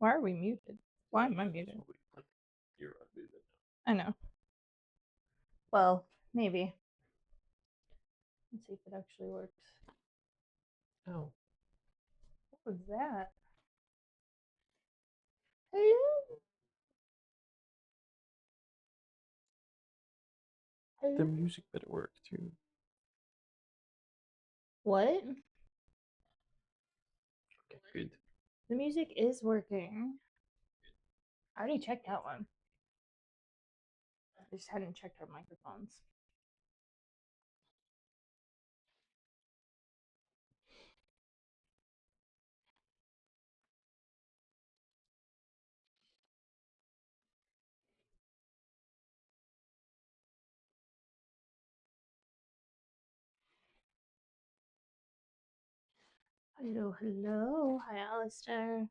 Why are we muted? Why am I muted? You're unmuted. I know. Well, maybe. Let's see if it actually works. Oh. What was that? Hello? Hello? The music better work too. What? Okay, good. The music is working. I already checked that one. I just hadn't checked our microphones. Hello, hello. Hi, Alistair.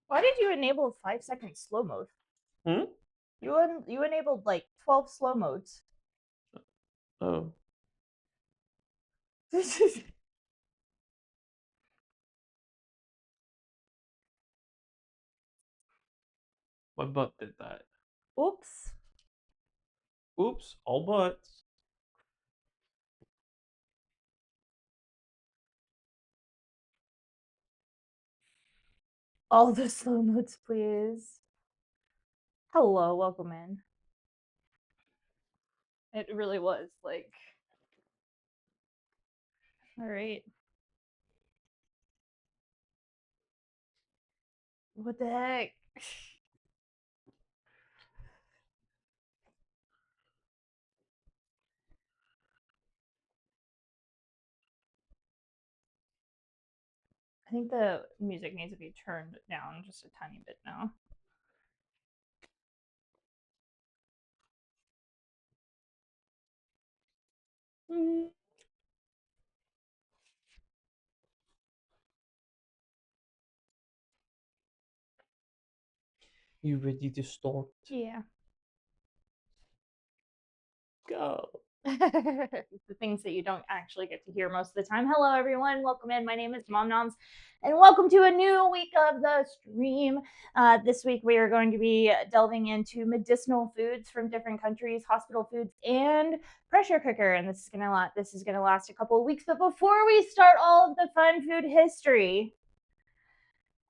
Why did you enable 5-second slow mode? You enabled like 12 slow modes. Oh. My butt did that. Oops. Oops, all butts. All the slow modes, please. Hello, welcome in. It really was like. All right. What the heck? I think the music needs to be turned down just a tiny bit now. You ready to start? Yeah. Go. The things that you don't actually get to hear most of the time. Hello, everyone. Welcome in. My name is Mom Noms, and welcome to a new week of the stream. This week, we are going to be delving into medicinal foods from different countries, hospital foods, and pressure cooker. And this is gonna last a couple of weeks. But before we start all of the fun food history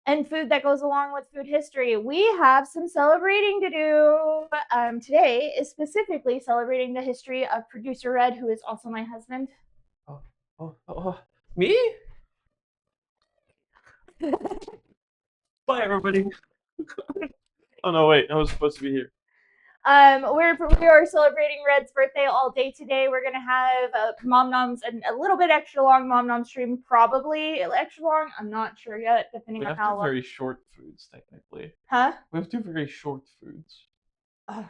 and food that goes along with food history, we have some celebrating to do. Today is specifically celebrating the history of producer Red, who is also my husband. Me? Bye, everybody. Oh no, wait, I was supposed to be here. We are celebrating Red's birthday all day today. We're gonna have Mom Noms and a little bit extra long Mom Nom stream, probably extra long. I'm not sure yet, depending on how long. We have two very short foods, technically. Huh? We have two very short foods. I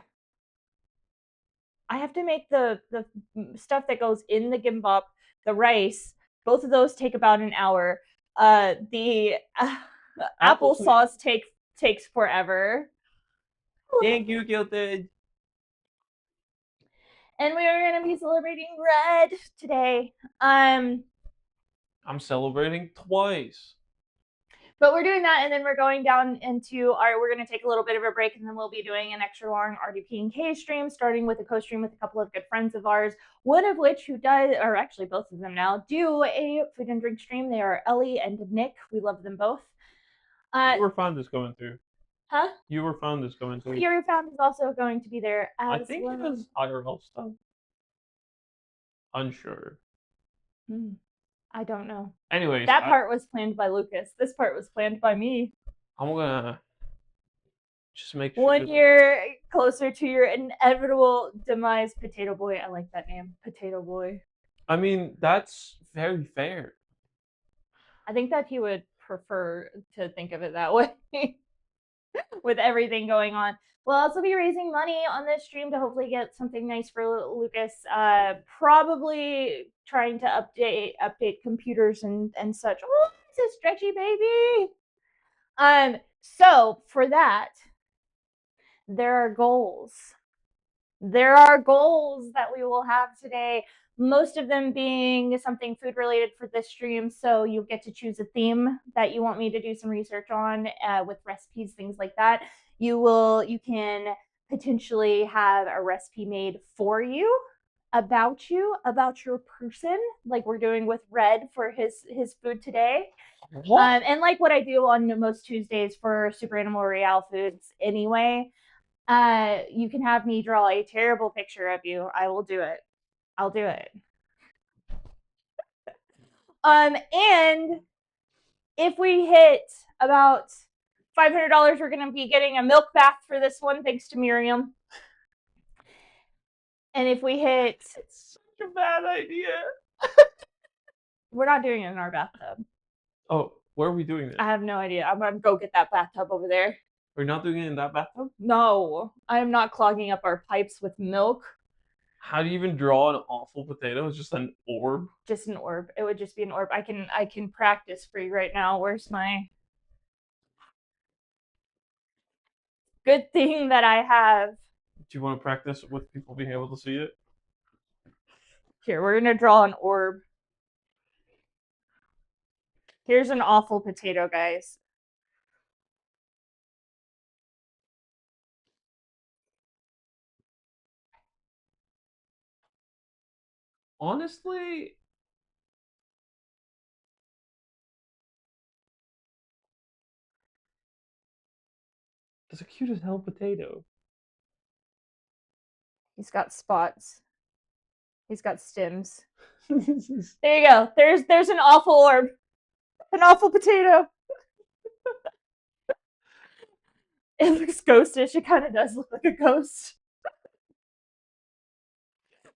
have to make the stuff that goes in the gimbap, the rice. Both of those take about an hour. The applesauce takes forever. Thank you, Gilted. And we are gonna be celebrating Red today. I'm celebrating twice. But we're doing that, and then we're going down into we're going to take a little bit of a break, and then we'll be doing an extra long RDP&K stream, starting with a co-stream with a couple of good friends of ours, one of which who does, or actually both of them now, do a food and drink stream. They are Ellie and Nick. We love them both. You were found is going through. Huh? You were found is going through. You were found is also going to be there as I think well. it was IRL stuff. Unsure. I don't know. Anyways, that part was planned by Lucas. This part was planned by me. I'm gonna just make sure. 1 year closer to your inevitable demise, Potato Boy. I like that name, Potato Boy. I mean, that's very fair. I think that he would prefer to think of it that way. With everything going on. We'll also be raising money on this stream to hopefully get something nice for Lucas. Probably trying to update computers and such. Oh, it's a stretchy baby. So for that, there are goals. There are goals that we will have today. most of them being something food related for this stream. So you'll get to choose a theme that you want me to do some research on with recipes, things like that. You can potentially have a recipe made for you, about your person, like we're doing with Red for his food today. And like what I do on most Tuesdays for Super Animal Royale Foods anyway, you can have me draw a terrible picture of you. I will do it. I'll do it. And if we hit about $500, we're going to be getting a milk bath for this one, thanks to Miriam. And if we hit... It's such a bad idea. We're not doing it in our bathtub. Oh, where are we doing it? I have no idea. I'm going to go get that bathtub over there. We're not doing it in that bathtub? No, I am not clogging up our pipes with milk. How do you even draw an awful potato? It's just an orb? Just an orb. It would just be an orb. I can practice for you right now. Where's my... Good thing that I have... Do you want to practice with people being able to see it? Here, we're going to draw an orb. Here's an awful potato, guys. Honestly, it's a cute as hell potato. He's got spots. He's got stems. There you go. There's an awful orb. An awful potato. It looks ghostish. It kind of does look like a ghost.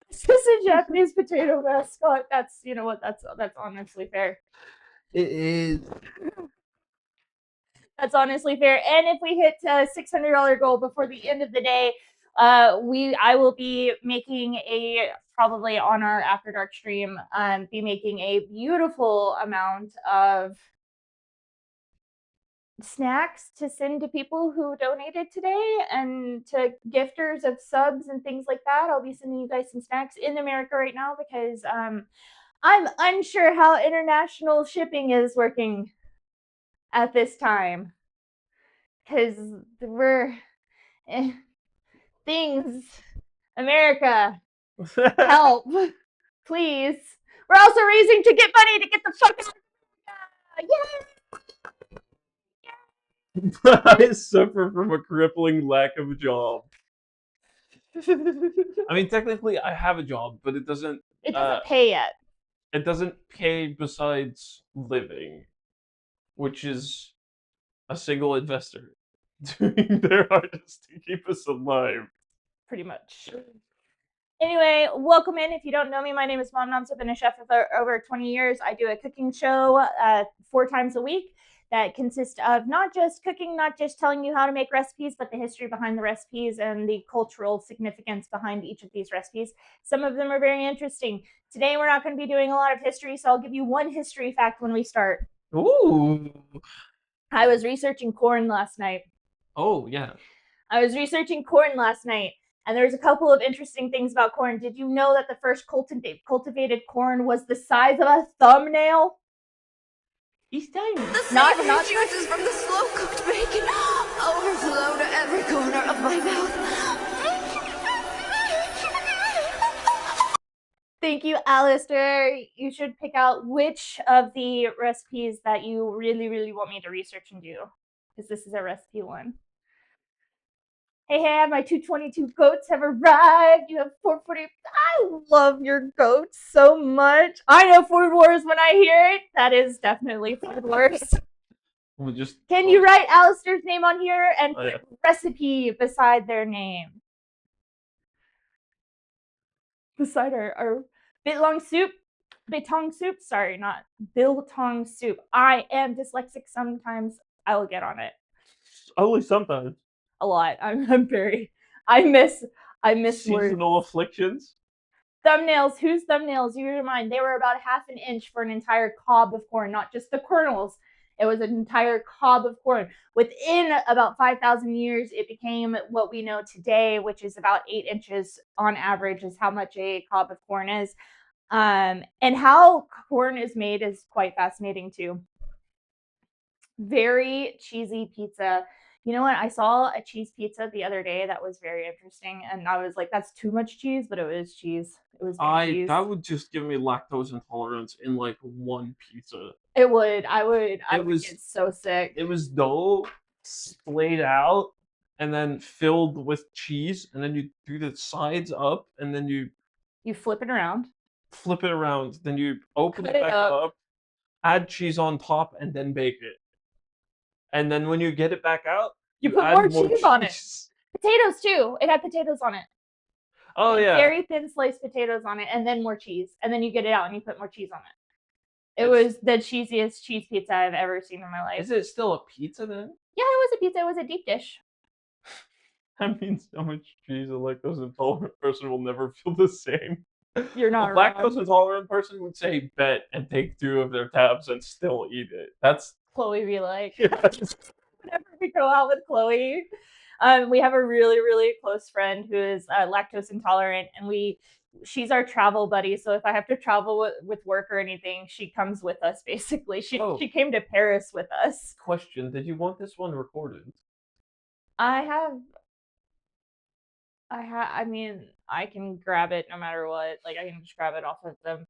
This is a Japanese potato mascot. That's, you know what, that's honestly fair. It is. That's honestly fair. And if we hit a $600 goal before the end of the day, I will be making probably on our After Dark stream, be making a beautiful amount of snacks to send to people who donated today, and to gifters of subs and things like that. I'll be sending you guys some snacks in America right now because I'm unsure how international shipping is working at this time, because we're things America help please. We're also raising to get money to get the fuck out of America. I suffer from a crippling lack of a job. I mean, technically, I have a job, but it doesn't pay yet. It doesn't pay besides living, which is a single investor doing their hardest to keep us alive. Pretty much. Anyway, welcome in. If you don't know me, my name is Mom Noms. I've been a chef for over 20 years. I do a cooking show 4 times a week that consists of not just cooking, not just telling you how to make recipes, but the history behind the recipes and the cultural significance behind each of these recipes. Some of them are very interesting. Today, we're not going to be doing a lot of history, so I'll give you one history fact when we start. Ooh. I was researching corn last night. Oh, yeah. I was researching corn last night, and there's a couple of interesting things about corn. Did you know that the first cultivated corn was the size of a thumbnail? He's tiny. The savory juices from the slow-cooked bacon overflow to every corner of my mouth. Thank you, Alistair. You should pick out which of the recipes that you really, really want me to research and do, because this is a recipe one. Hey, my 222 goats have arrived. You have 440. I love your goats so much. I know Food Wars when I hear it. That is definitely Food Wars. Can you write Alistair's name on here and put recipe beside their name? Beside our biltong soup. Biltong soup? Sorry, not biltong soup. I am dyslexic sometimes. I will get on it. Only sometimes. A lot. I'm very... I miss seasonal words. afflictions. Thumbnails. Whose thumbnails? You remind. They were about ½ an inch for an entire cob of corn, not just the kernels. It was an entire cob of corn. Within about 5,000 years, it became what we know today, which is about 8 inches on average is how much a cob of corn is. And how corn is made is quite fascinating too. Very cheesy pizza. You know what? I saw a cheese pizza the other day that was very interesting, and I was like, "That's too much cheese," but it was cheese. It was good cheese. That would just give me lactose intolerance in like one pizza. It would. I would was get so sick. It was dough splayed out and then filled with cheese, and then you do the sides up, and then you You flip it around. flip it around, then you open Cut it it back up. up, add cheese on top, and then bake it. And then when you get it back out, You put add more cheese on it. cheese. Potatoes too. It had potatoes on it. Oh Like, yeah. very thin sliced potatoes on it, and then more cheese, and then you get it out and you put more cheese on it. It was the cheesiest cheese pizza I've ever seen in my life. Is it still a pizza then? Yeah, it was a pizza. It was a deep dish. That means so much cheese a lactose intolerant person will never feel the same. You're not A wrong. lactose intolerant person would say bet and take 2 of their tabs and still eat it. That's Chloe be like. yeah. Whenever we go out with Chloe, we have a really, really close friend who is lactose intolerant, and she's our travel buddy. So if I have to travel with work or anything, she comes with us. Basically, she came to Paris with us. Question: did you want this one recorded? I mean, I can grab it no matter what. Like, I can just grab it off of the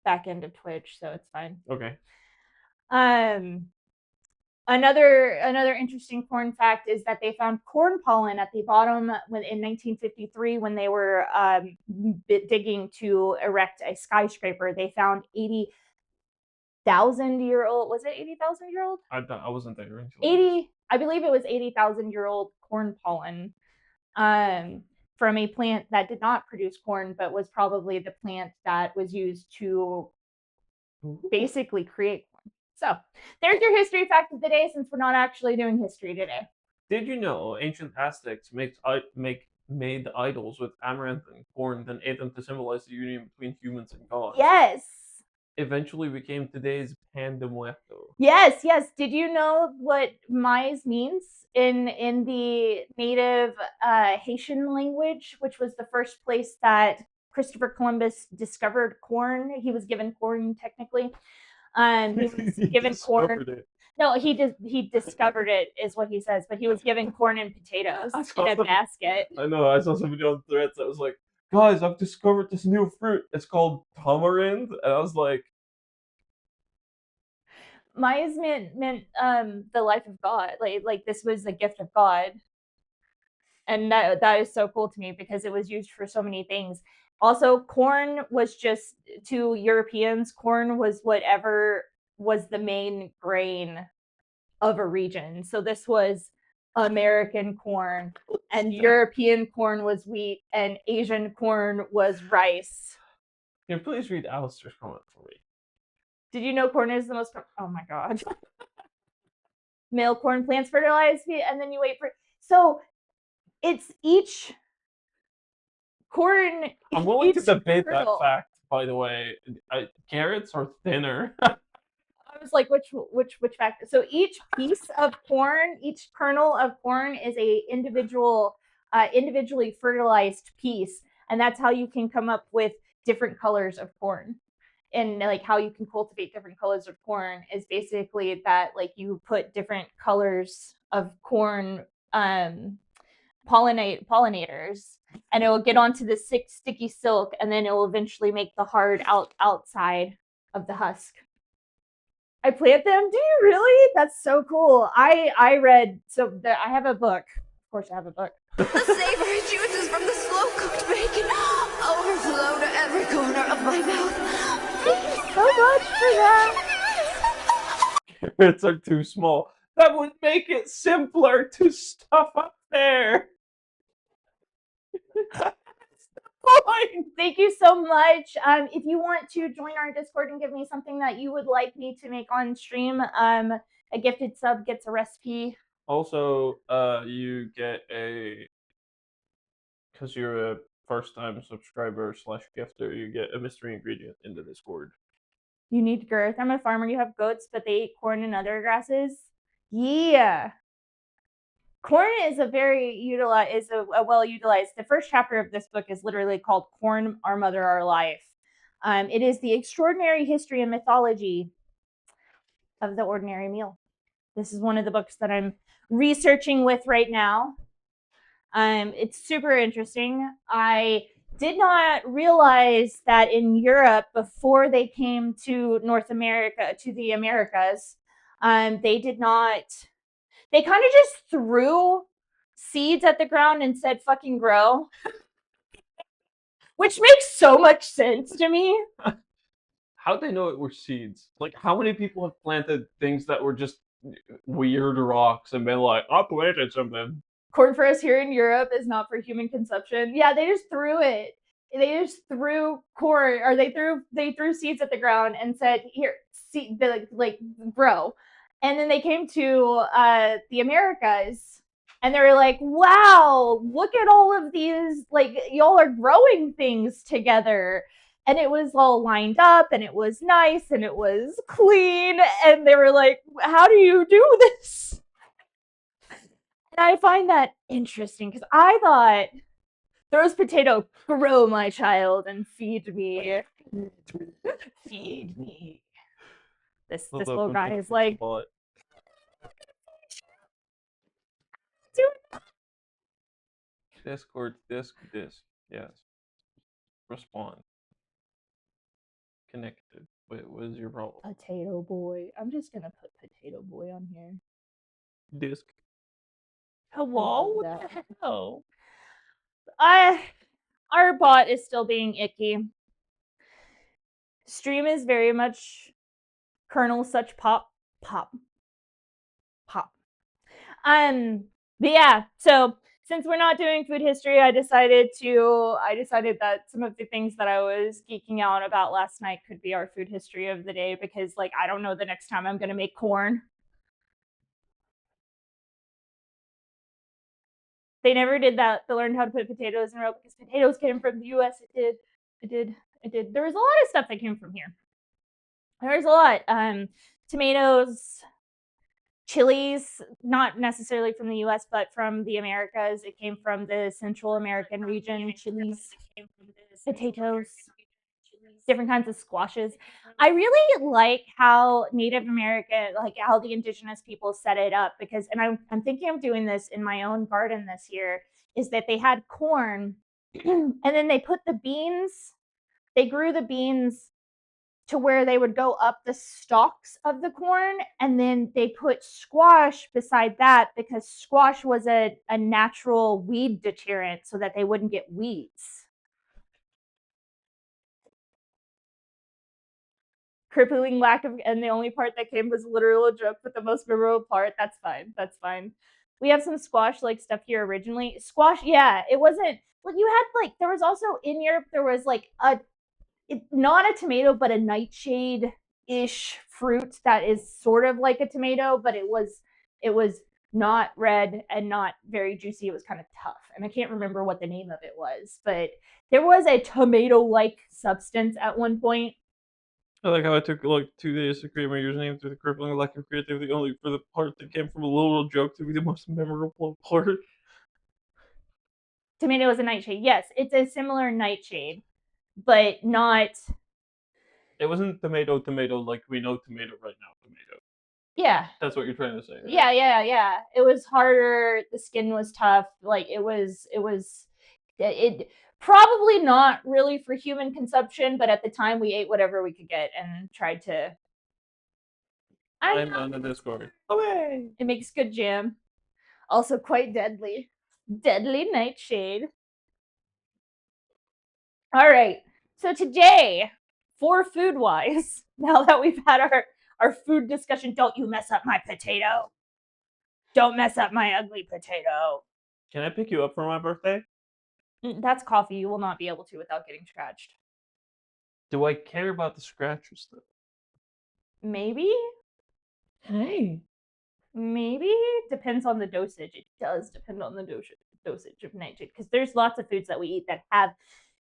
back end of Twitch, so it's fine. Okay. Another interesting corn fact is that they found corn pollen at the bottom in 1953 when they were digging to erect a skyscraper. They found 80,000-year-old. Was it 80,000-year-old? I wasn't there. 80. I believe it was 80,000-year-old corn pollen. From a plant that did not produce corn, but was probably the plant that was used to basically create corn. So there's your history fact of the day, since we're not actually doing history today. Did you know ancient Aztecs made idols with amaranth and corn, then ate them to symbolize the union between humans and gods? Yes. Eventually became today's pan de muerto. Yes. Did you know what maize means in the native Haitian language, which was the first place that Christopher Columbus discovered corn? He was given corn technically. He was given corn. It. No, he discovered it, is what he says, but he was given corn and potatoes in a basket. I know. I saw somebody on Threads that was like, "Guys, I've discovered this new fruit. It's called tamarind," and I was like, "Maize meant the life of God. Like this was the gift of God." And that is so cool to me because it was used for so many things. Also, corn was just, to Europeans, corn was whatever was the main grain of a region. So this was American corn, and European corn was wheat, and Asian corn was rice. Can you please read Alistair's comment for me? Did you know corn is the most... Oh my god. Male corn plants fertilize, and then you wait for... So it's each corn... I'm willing to debate that fact, by the way. Carrots are thinner. I was like, which fact? So each piece of corn, each kernel of corn is a individually fertilized piece, and that's how you can come up with different colors of corn. And like how you can cultivate different colors of corn is basically that, like, you put different colors of corn pollinators, and it will get onto the sticky silk, and then it will eventually make the hard outside of the husk. I plant them? Do you really? That's so cool. I read, I have a book. Of course I have a book. The savory juices from the slow-cooked bacon overflow to every corner of my mouth. Thank you so much for that. Carrots are too small. That would make it simpler to stuff up there. Thank you so much. If you want to join our Discord and give me something that you would like me to make on stream, a gifted sub gets a recipe. Also, you get because you're a first-time subscriber / gifter, you get a mystery ingredient in the Discord. You need girth. I'm a farmer. You have goats, but they eat corn and other grasses. Yeah. corn is a well utilized. The first chapter of this book is literally called "Corn, Our Mother, Our Life." It is the extraordinary history and mythology of the ordinary meal. This is one of the books that I'm researching with right now. It's super interesting. I did not realize that in Europe, before they came to North America, to the Americas, they did not, they kind of just threw seeds at the ground and said, fucking grow. Which makes so much sense to me. How'd they know it were seeds? Like, how many people have planted things that were just weird rocks and been like, I planted something? Corn for us here in Europe is not for human consumption. Yeah, they just threw it. They just threw corn, or they threw seeds at the ground and said, "Here, seed, like grow." And then they came to the Americas, and they were like, "Wow, look at all of these! Like y'all are growing things together." And it was all lined up, and it was nice, and it was clean. And they were like, "How do you do this?" And I find that interesting because I thought, "Throws potato, grow, my child, and feed me." Feed me. This little guy is like, Discord, disc. Yes. Respond. Connected. Wait, what is your problem? potato boy. I'm just gonna put potato boy on here. Disc. Hello? What the hell? Our bot is still being icky. Stream is very much kernel such pop. But yeah, so since we're not doing food history, I decided that some of the things that I was geeking out about last night could be our food history of the day, because like I don't know the next time I'm gonna make corn. They never did that. They learned how to put potatoes in a row because potatoes came from the US. It did. There was a lot of stuff that came from here. There was a lot. Tomatoes, chilies, not necessarily from the US, but from the Americas. It came from the Central American region. Chilies, potatoes, different kinds of squashes. I really like how Native American, like how the indigenous people set it up, because, and I'm thinking of doing this in my own garden this year, is that they had corn and then they put the beans, they grew the beans to where they would go up the stalks of the corn, and then they put squash beside that because squash was a natural weed deterrent so that they wouldn't get weeds. Crippling lack of, and the only part that came was literal joke, but the most memorable part, that's fine. We have some squash like stuff here originally. Squash, yeah, it wasn't, like you had like, there was also in Europe, there was like not a tomato, but a nightshade-ish fruit that is sort of like a tomato, but it was not red and not very juicy. It was kind of tough, and I can't remember what the name of it was, but there was a tomato-like substance at one point. I like how I took like 2 days to create my username through the crippling lack of creativity, only for the part that came from a little joke to be the most memorable part. Tomato is a nightshade. Yes, it's a similar nightshade, but not. It wasn't tomato like we know tomato right now. Tomato. Yeah. That's what you're trying to say. Right? Yeah. It was harder. The skin was tough. Like it probably not really for human consumption, but at the time we ate whatever we could get and tried to. I'm on the Discord. Away! It makes good jam. Also quite deadly. Deadly nightshade. All right. So today, for food wise, now that we've had our food discussion, don't you mess up my potato. Don't mess up my ugly potato. Can I pick you up for my birthday? That's coffee. You will not be able to without getting scratched. Do I care about the scratches though? Maybe. Hey. Maybe. Depends on the dosage. It does depend on the dosage of nightshade, because there's lots of foods that we eat that have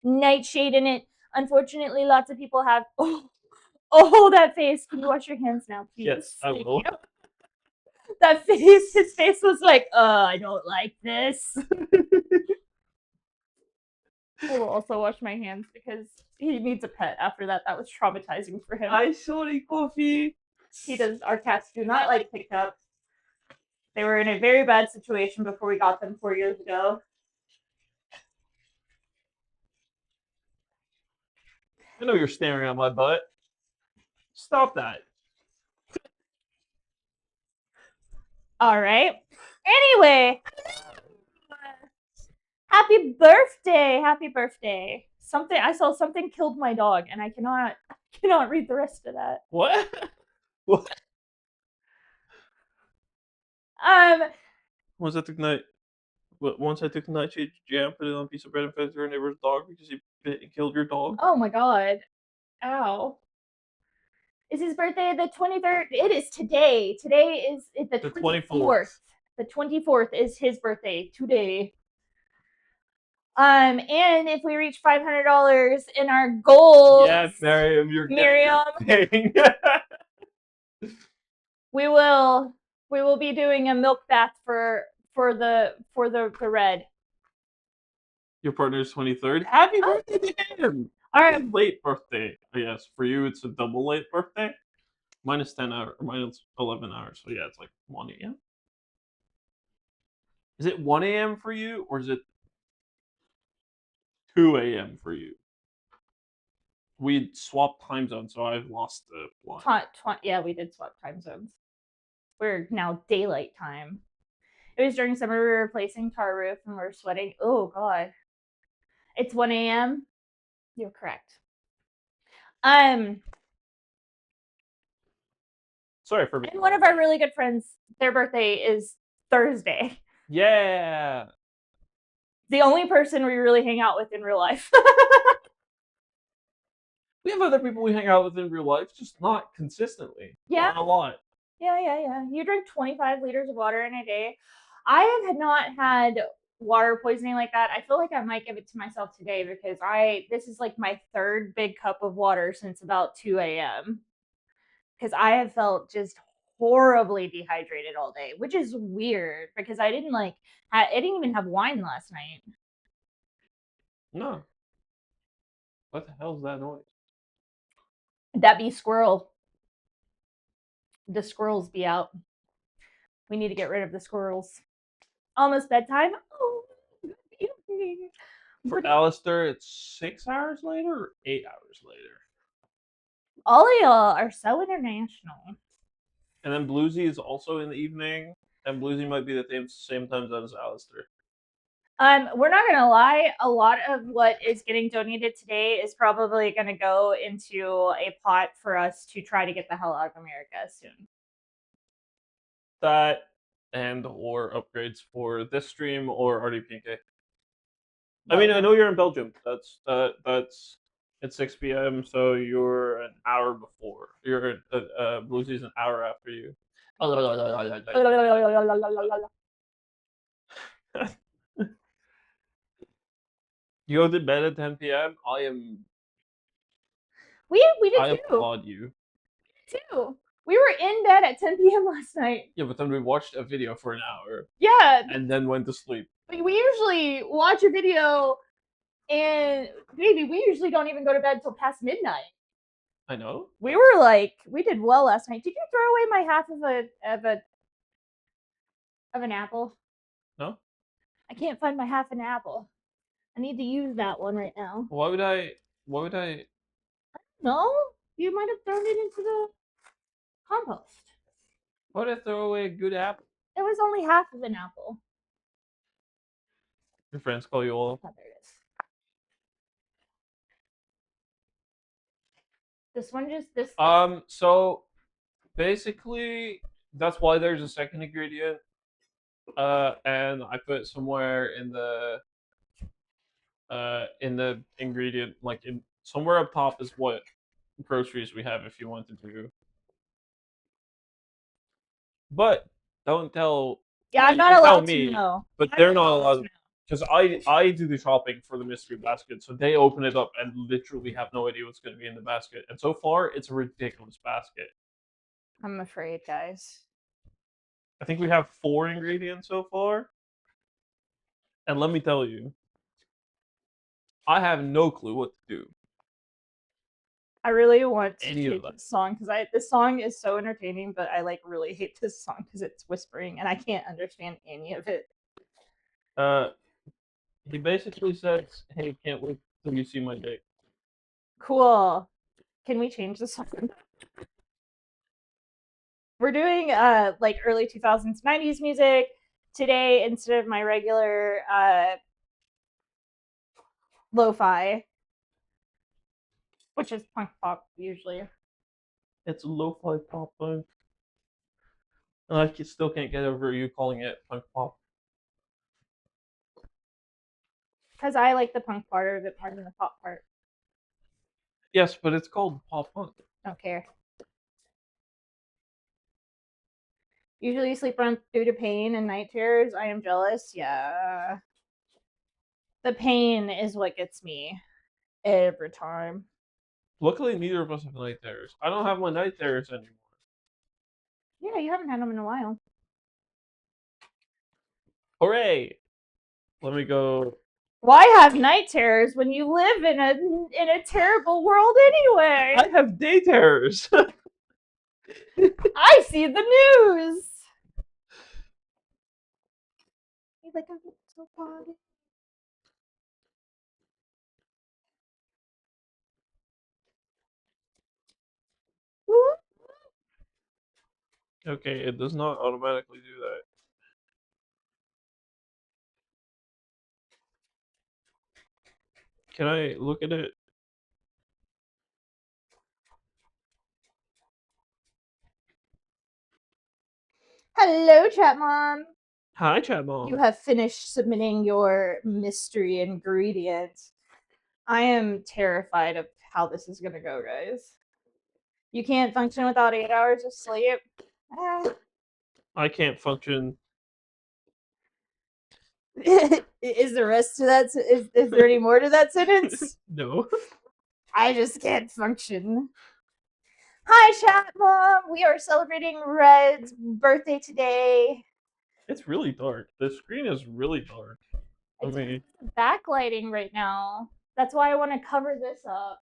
nightshade in it. Unfortunately, lots of people have. Oh, that face. Can you wash your hands now, please? Yes, I will. That face, his face was like, I don't like this. I will also wash my hands because he needs a pet after that. That was traumatizing for him. I sorry, coffee. He does. Our cats do not like pickup. They were in a very bad situation before we got them 4 years ago. I know you're staring at my butt. Stop that. All right. Anyway, happy birthday! Happy birthday! Something I saw. Something killed my dog, and I cannot read the rest of that. What? What? Once I took night shade jam, put it on a piece of bread and fed it to our neighbor's dog because he bit and killed your dog. Oh my god! Ow! Is his birthday the 23rd? It is today. Today is the 24th. The 24th is his birthday today. And if we reach $500 in our goals, Yeah, Miriam, you're Miriam, getting we will be doing a milk bath for the red. Your partner's 23rd. Happy birthday to him! All right. Late birthday. Oh, yes, for you it's a double late birthday. Minus 10 hours, minus 11 hours. So yeah, it's like 1 a.m. Is it 1 a.m. for you, or is it 2 a.m. for you? We swapped time zones, so I've lost the plot. Yeah, we did swap time zones. We're now daylight time. It was during summer. We were replacing tar roof and we're sweating. Oh god. It's 1 a.m. You're correct. Sorry for me. And one of our really good friends, their birthday is Thursday. Yeah. The only person we really hang out with in real life. We have other people we hang out with in real life, just not consistently. Yeah. Not a lot. Yeah. You drink 25 liters of water in a day. I have not had water poisoning like that. I feel like I might give it to myself today because this is like my third big cup of water since about 2 a.m. Because I have felt just horribly dehydrated all day, which is weird because I didn't even have wine last night. No. What the hell is that noise? That be squirrel. The squirrels be out. We need to get rid of the squirrels. Almost bedtime. Oh, For Alistair, it's 6 hours later or 8 hours later. All of y'all are so international. And then Bluesy is also in the evening, and Bluesy might be the same time zone as Alistair. We're not gonna lie, a lot of what is getting donated today is probably gonna go into a pot for us to try to get the hell out of America soon. That and or upgrades for this stream or RDPK. I mean, I know you're in Belgium. That's it's 6 p.m. So you're an hour before. You're Bluesy's an hour after you. You go to bed at 10 p.m. We did I too. applaud you. Too. We were in bed at 10 p.m. last night. Yeah, but then we watched a video for an hour. Yeah. And then went to sleep. We usually watch a video, and maybe we usually don't even go to bed till past midnight. I know. We did well last night. Did you throw away my half of an apple? No. I can't find my half an apple. I need to use that one right now. Why would I? No, you might have thrown it into the compost. Why would I throw away a good apple? It was only half of an apple. Your friends call you all. Oh, there it is. This one just this. So basically, that's why there's a second ingredient. And I put it somewhere in the ingredient, like in somewhere up top is what groceries we have if you want to do. But don't tell. Yeah, I'm not allowed to know. But they're not allowed because I do the shopping for the mystery basket, so they open it up and literally have no idea what's going to be in the basket. And so far, it's a ridiculous basket. I'm afraid, guys. I think we have 4 ingredients so far. And let me tell you, I have no clue what to do. I really want to Any of change that. this song because this song is so entertaining, but I like really hate this song because it's whispering and I can't understand any of it. He basically says, "Hey, can't wait till you see my dick." Cool. Can we change the song? We're doing like early 2000s 90s music today instead of my regular lo-fi, which is punk pop usually. It's lo-fi pop punk. And I still can't get over you calling it punk pop. Because I like the punk part of it more than the pop part. Yes, but it's called pop punk. Don't care. Usually you sleep around due to pain and night terrors. I am jealous. Yeah. The pain is what gets me every time. Luckily, neither of us have night terrors. I don't have my night terrors anymore. Yeah, you haven't had them in a while. Hooray! Let me go. Why have night terrors when you live in a terrible world anyway? I have day terrors. I see the news. You like a little body. Ooh. Okay, it does not automatically do that. Can I look at it? Hello, chat mom. Hi, chat mom. You have finished submitting your mystery ingredient. I am terrified of how this is gonna go, guys. You can't function without 8 hours of sleep. I can't function. Is the rest of that? Is there any more to that sentence? No. I just can't function. Hi, chat mom. We are celebrating Red's birthday today. It's really dark. The screen is really dark. I mean, Backlighting right now. That's why I want to cover this up.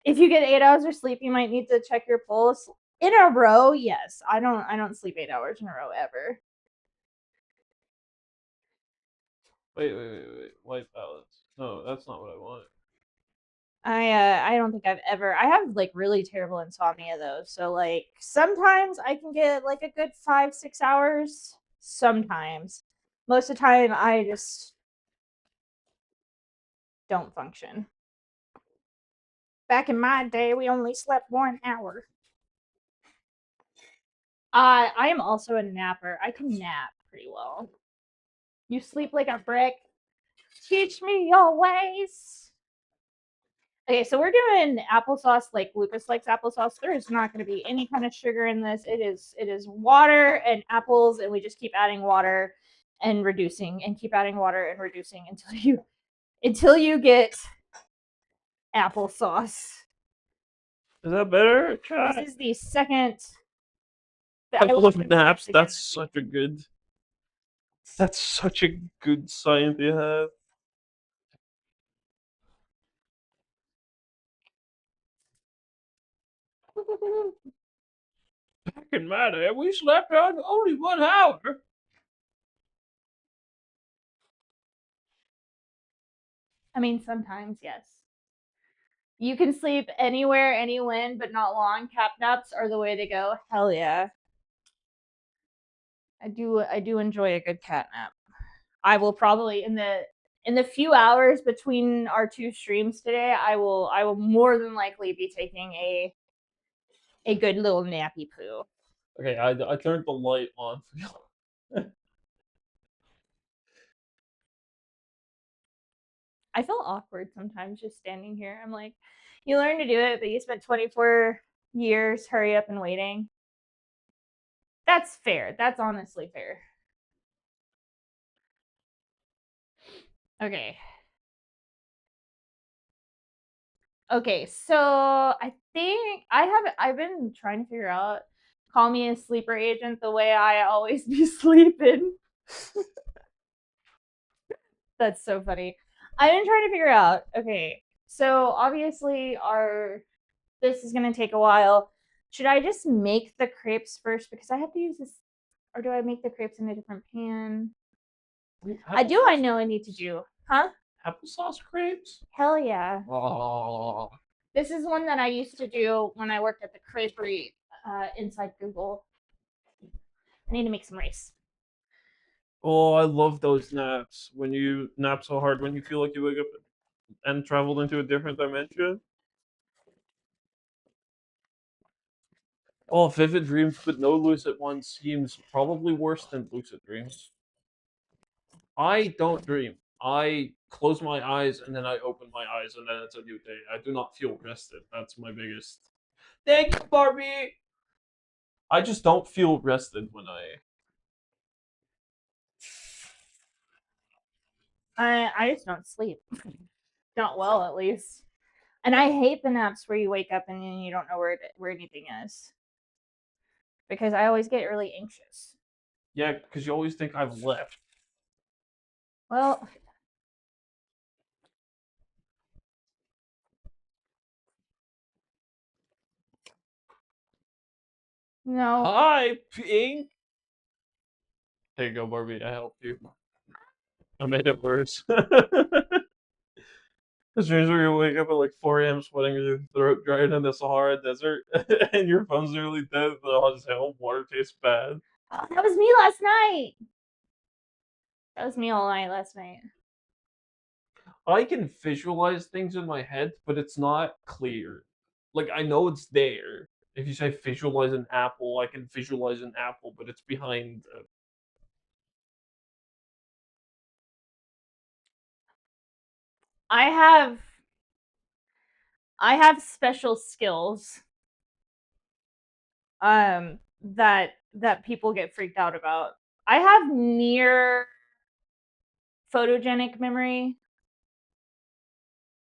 If you get 8 hours of sleep, you might need to check your pulse. In a row, yes. I don't sleep 8 hours in a row ever. wait. White balance. No, that's not what I want. I don't think I've ever. I have like really terrible insomnia though. So like sometimes I can get like a good 5-6 hours. Sometimes. Most of the time I just don't function. Back in my day, we only slept 1 hour. I am also a napper. I can nap pretty well. You sleep like a brick. Teach me your ways. Okay, so we're doing applesauce like Lucas likes applesauce. There is not going to be any kind of sugar in this. It is water and apples, and we just keep adding water and reducing, and keep adding water and reducing until you get applesauce. Is that better? Chat. This is the second. I love naps. That's such a good. That's such a good sign to have. Back in my day, we slept on only 1 hour. I mean, sometimes, yes. You can sleep anywhere, any when, but not long. Cap naps are the way to go. Hell yeah. I do enjoy a good cat nap. I will probably in the few hours between our 2 streams today, I will more than likely be taking a good little nappy poo. Okay, I turned the light on for you. I feel awkward sometimes just standing here. I'm like, you learn to do it, but you spent 24 years hurry up and waiting. That's fair. That's honestly fair. Okay. Okay, so I think I've been trying to figure out. Call me a sleeper agent the way I always be sleeping. That's so funny. I've been trying to figure out. Okay, so obviously this is gonna take a while. Should I just make the crepes first because I have to use this, or do I make the crepes in a different pan? I know I need to do, huh? Applesauce crepes? Hell yeah. Oh. This is one that I used to do when I worked at the creperie inside Google. I need to make some rice. Oh, I love those naps. When you nap so hard, when you feel like you wake up and traveled into a different dimension. Oh, vivid dreams but no lucid one seems probably worse than lucid dreams. I don't dream. I close my eyes and then I open my eyes and then it's a new day. I do not feel rested. That's my biggest. Thank you, Barbie. I just don't feel rested when I just don't sleep. Not well, at least. And I hate the naps where you wake up and then you don't know where anything is. Because I always get really anxious. Yeah, because you always think I've left. Well, no. Hi, Pink. There you go, Barbie. I helped you. I made it worse. As soon as you wake up at like 4 a.m. sweating your throat dried in the Sahara Desert and your phone's nearly dead, oh, just hell, water tastes bad. Oh, that was me last night. That was me all night last night. I can visualize things in my head, but it's not clear. Like, I know it's there. If you say visualize an apple, I can visualize an apple, but it's behind. I have special skills that people get freaked out about. I have near photogenic memory,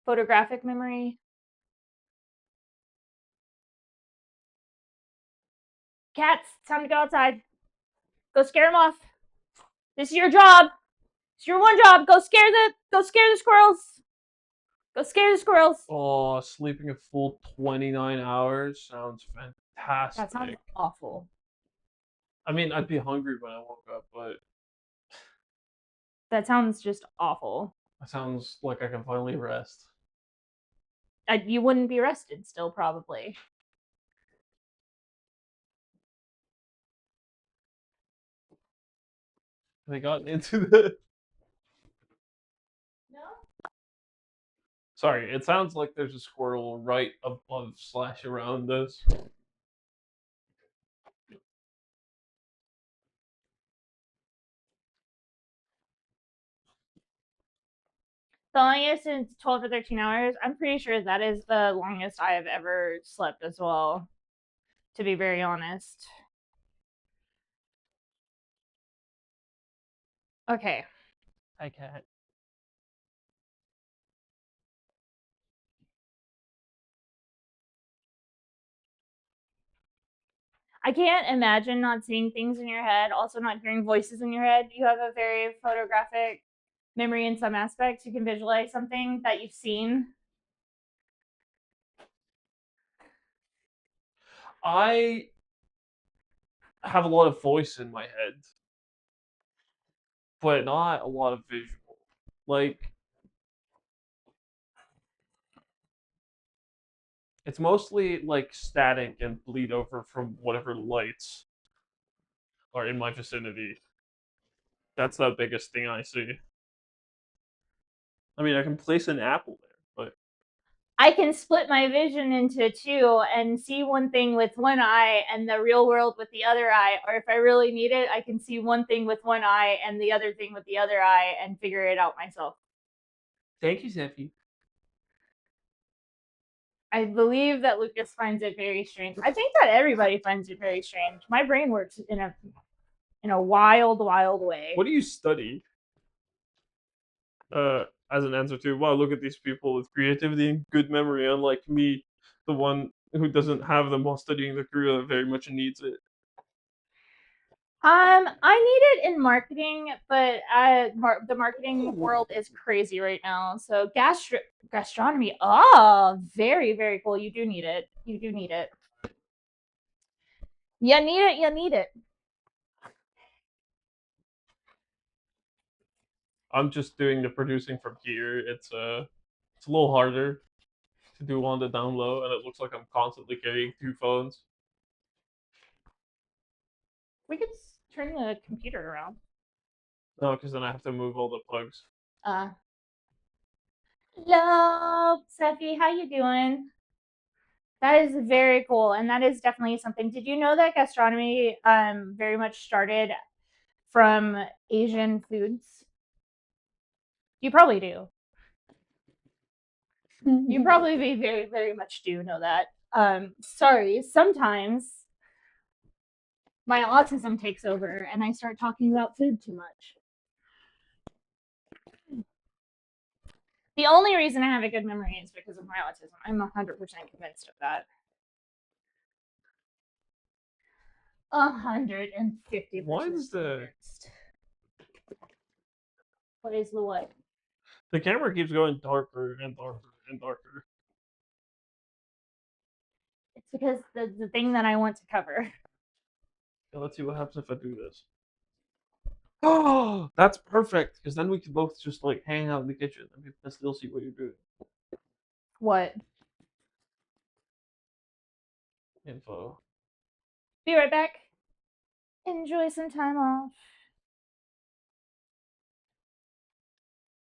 photographic memory. Cats, time to go outside. Go scare them off. This is your job. It's your one job. Go scare the squirrels. Go scare the squirrels. Oh, sleeping a full 29 hours sounds fantastic. That sounds awful. I mean, I'd be hungry when I woke up, but that sounds just awful. That sounds like I can finally rest. You wouldn't be rested still, probably. They got into the. No? Sorry, it sounds like there's a squirrel right above / around us. The longest is 12 to 13 hours. I'm pretty sure that is the longest I have ever slept as well, to be very honest. Okay. Hi, cat. I can't imagine not seeing things in your head, also not hearing voices in your head. You have a very photographic memory in some aspects. You can visualize something that you've seen. I have a lot of voice in my head, but not a lot of visual. Like, it's mostly like static and bleed over from whatever lights are in my vicinity. That's the biggest thing I see. I mean, I can place an apple there, but I can split my vision into two and see one thing with one eye and the real world with the other eye. Or if I really need it, I can see one thing with one eye and the other thing with the other eye and figure it out myself. Thank you, Zeffy. I believe that Lucas finds it very strange. I think that everybody finds it very strange. My brain works in a wild, wild way. What do you study? As an answer to, wow, look at these people with creativity and good memory, unlike me, the one who doesn't have them while studying the career that very much needs it? I need it in marketing, but the marketing world is crazy right now. So gastronomy, oh, very, very cool. You do need it. You do need it. You need it. You need it. I'm just doing the producing from here. It's a little harder to do on the down low, and it looks like I'm constantly carrying two phones. We could turn the computer around. No, because then I have to move all the plugs. Hello, Seffi. How you doing? That is very cool, and that is definitely something. Did you know that gastronomy very much started from Asian foods? You probably do. You probably very, very much do know that. Sorry, sometimes my autism takes over and I start talking about food too much. The only reason I have a good memory is because of my autism. I'm 100% convinced of that. 150%. Why is convinced. What is the what? the camera keeps going darker and darker and darker? It's because the thing that I want to cover. Yeah, let's see what happens if I do this. Oh, that's perfect, because then we can both just like hang out in the kitchen and people can still see what you're doing. What? Info. Be right back. Enjoy some time off.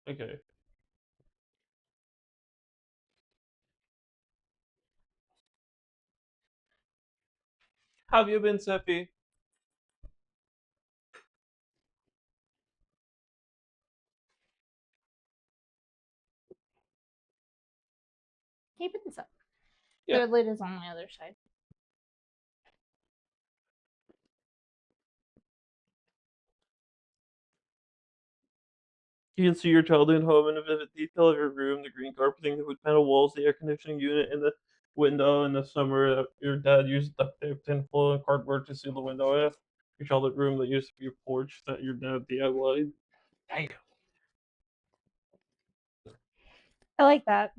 Okay. How have you been, Seppi? Keep this up. Yeah. The lid is on the other side. You can see your childhood home in a vivid detail of your room, the green carpeting, the wood panel walls, the air conditioning unit in the window. In the summer, your dad used duct tape, tinfoil, and cardboard to seal the window with. Your childhood room that used to be a porch that your dad DIY'd. Damn. I like that.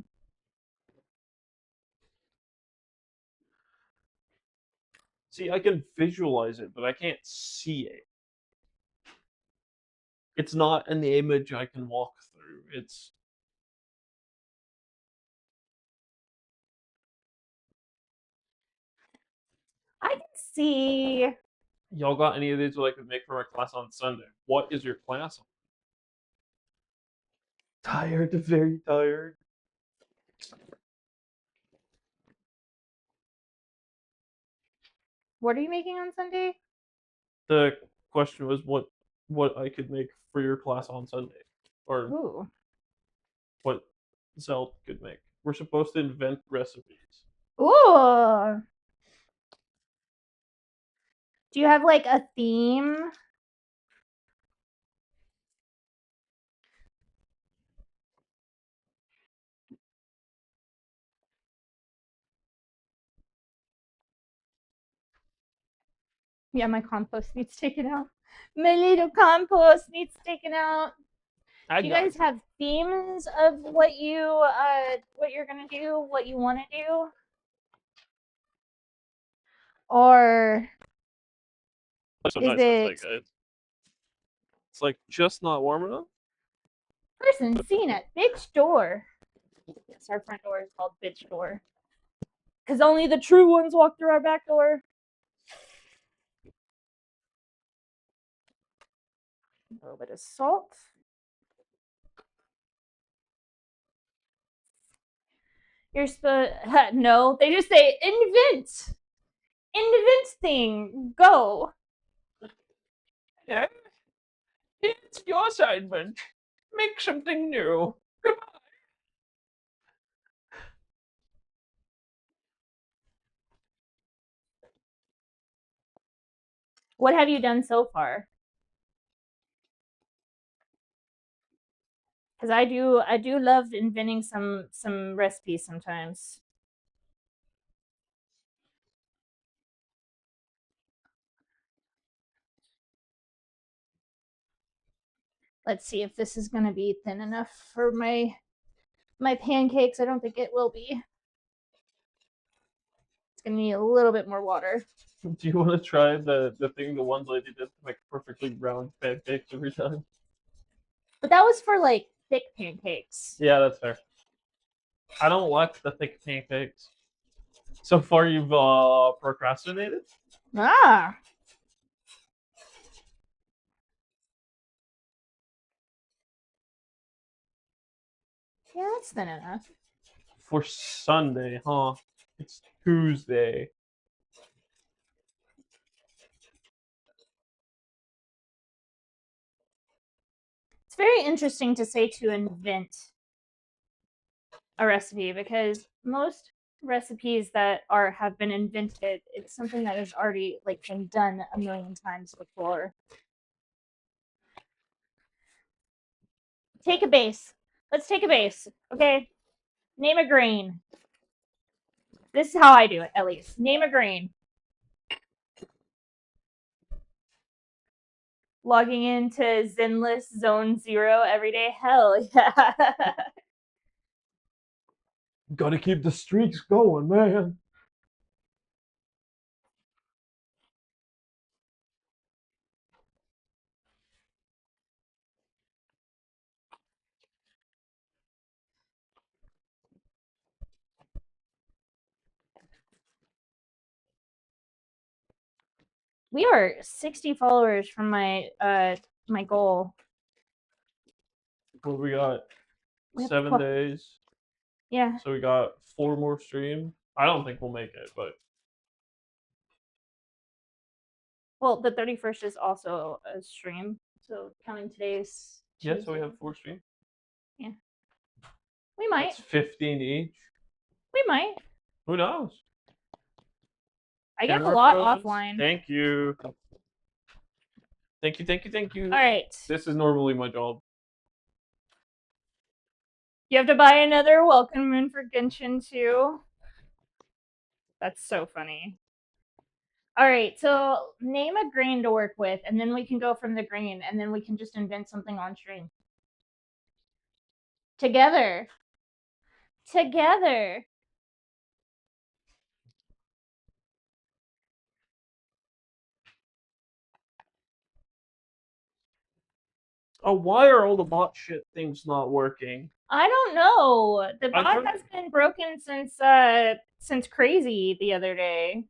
See, I can visualize it, but I can't see it. It's not an image I can walk through. It's I can see. y'all got any of these that I could make for my class on Sunday? What is your class on? Tired, very tired. What are you making on Sunday? The question was what I could make for your class on Sunday, or Ooh. what Zelt could make. We're supposed to invent recipes. Ooh. Do you have like a theme? Yeah, my compost needs taken out. My little compost needs taken out. Do you guys have themes of what you're gonna do, what you want to do, or Sometimes is it it's like just not warm enough. person seen at bitch door? Yes, our front door is called bitch door because only the true ones walk through our back door. A little bit of salt. You're supposed no. They just say invent thing. Go. Yeah, it's your assignment. Make something new. What have you done so far? Because I do love inventing some recipes sometimes. Let's see if this is going to be thin enough for my pancakes. I don't think it will be. It's going to need a little bit more water. Do you want to try the thing the one lady did to make perfectly round pancakes every time? But that was for like thick pancakes. Yeah, that's fair. I don't like the thick pancakes. So far, you've procrastinated? Ah. Yeah, that's thin enough. For Sunday, huh? It's Tuesday. It's very interesting to say to invent a recipe because most recipes that have been invented, it's something that has already like been done a million times before. Take a base. Let's take a base. Okay. Name a grain. This is how I do it, at least. Name a grain. Logging into Zenless Zone Zero every day. Hell yeah. Gotta keep the streaks going, man. We are 60 followers from my my goal. What we got? We 7 days. Yeah. So we got 4 more streams. I don't think we'll make it, but Well, the 31st is also a stream. So counting today's yeah. So we have 4 streams. Yeah. We might. That's 15 each. We might. Who knows? I get a lot offline. Thank you. Thank you, thank you, thank you. All right. This is normally my job. You have to buy another welcome moon for Genshin too. That's so funny. All right, so name a grain to work with, and then we can go from the grain, and then we can just invent something on stream. Together. Together. Oh, why are all the bot shit things not working? I don't know. The bot has been broken since crazy the other day.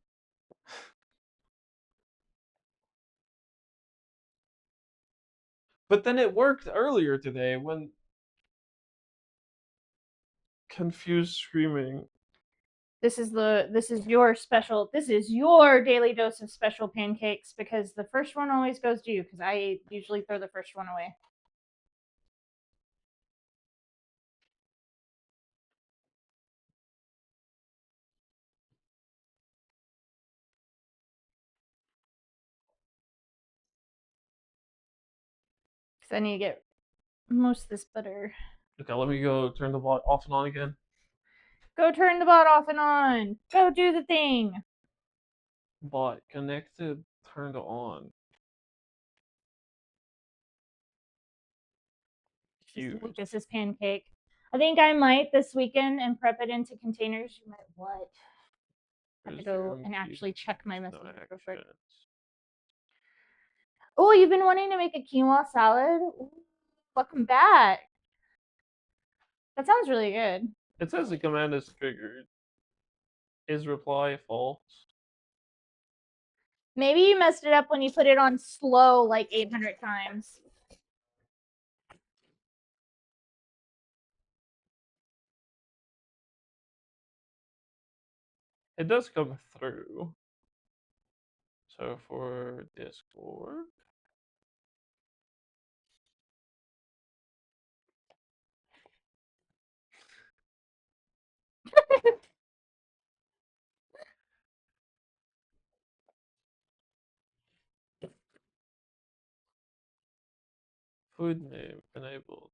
But then it worked earlier today when confused screaming. This is your daily dose of special pancakes because the first one always goes to you because I usually throw the first one away. Because I need to get most of this butter. Okay, let me go turn the bot off and on again. Go turn the bot off and on. Go do the thing. Bot connected, turned on. Lucas's pancake. I think I might this weekend and prep it into containers. You might what? I have to go and actually check my messages real quick. Oh, you've been wanting to make a quinoa salad? Ooh, welcome back. That sounds really good. It says the command is triggered. Is reply false? Maybe you messed it up when you put it on slow like 800 times. It does come through. So for Discord. Food name enabled.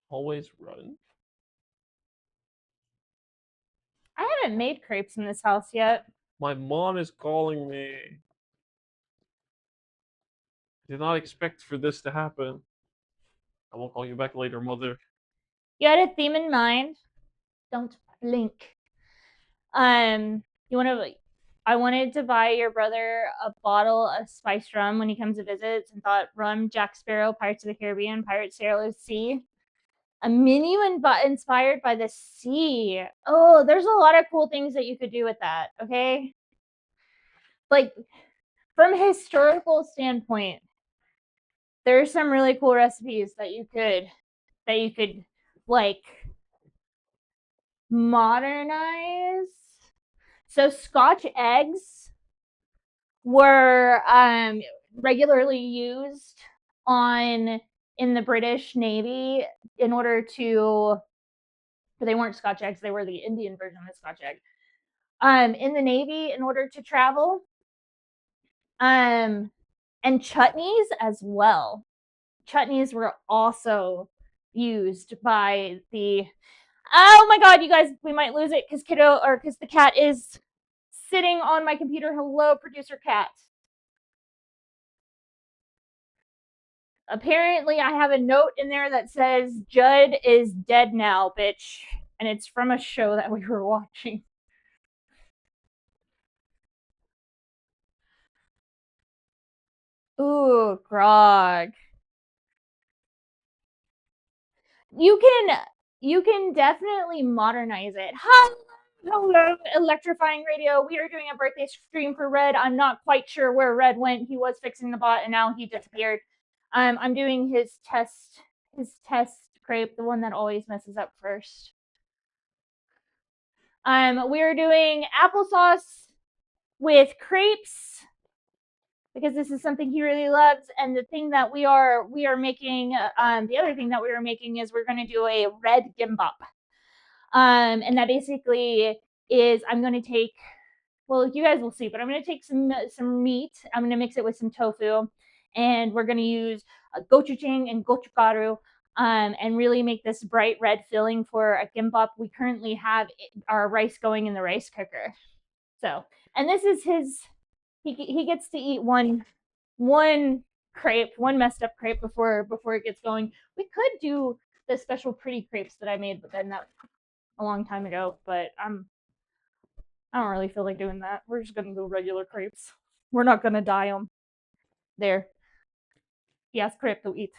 Always run. I haven't made crepes in this house yet. My mom is calling me. Did not expect for this to happen. I will call you back later, mother. You had a theme in mind. Don't blink. You want to? I wanted to buy your brother a bottle of spiced rum when he comes to visit, and thought rum, Jack Sparrow, Pirates of the Caribbean, Pirate Sailor Sea. A menu inspired by the sea. Oh, there's a lot of cool things that you could do with that. Okay, like from a historical standpoint, there's some really cool recipes that you could like modernize. So Scotch eggs were regularly used in the British Navy in order to, but they weren't Scotch eggs, they were the Indian version of the Scotch egg. In the Navy in order to travel. And chutneys as well. Chutneys were also used by the, oh my god, you guys, we might lose it because the cat is sitting on my computer. Hello, producer cat. Apparently, I have a note in there that says Judd is dead now, bitch. And it's from a show that we were watching. Ooh, grog. You can definitely modernize it. Hello, electrifying radio. We are doing a birthday stream for Red. I'm not quite sure where Red went. He was fixing the bot and now he disappeared. I'm doing his test crepe, the one that always messes up first. We're doing applesauce with crepes because this is something he really loves. And the thing that we are making, the other thing that we are making is we're going to do a red gimbap. And that basically is, I'm going to take, well, you guys will see, but I'm going to take some meat. I'm going to mix it with some tofu, and we're going to use gochujang and gochugaru, and really make this bright red filling for a gimbap. We currently have our rice going in the rice cooker. So, and this is his, he gets to eat one crepe, one messed up crepe before it gets going. We could do the special pretty crepes that I made, but then that a long time ago, but I don't really feel like doing that. We're just gonna do regular crepes. We're not gonna dye them. There. He has crepe to eat.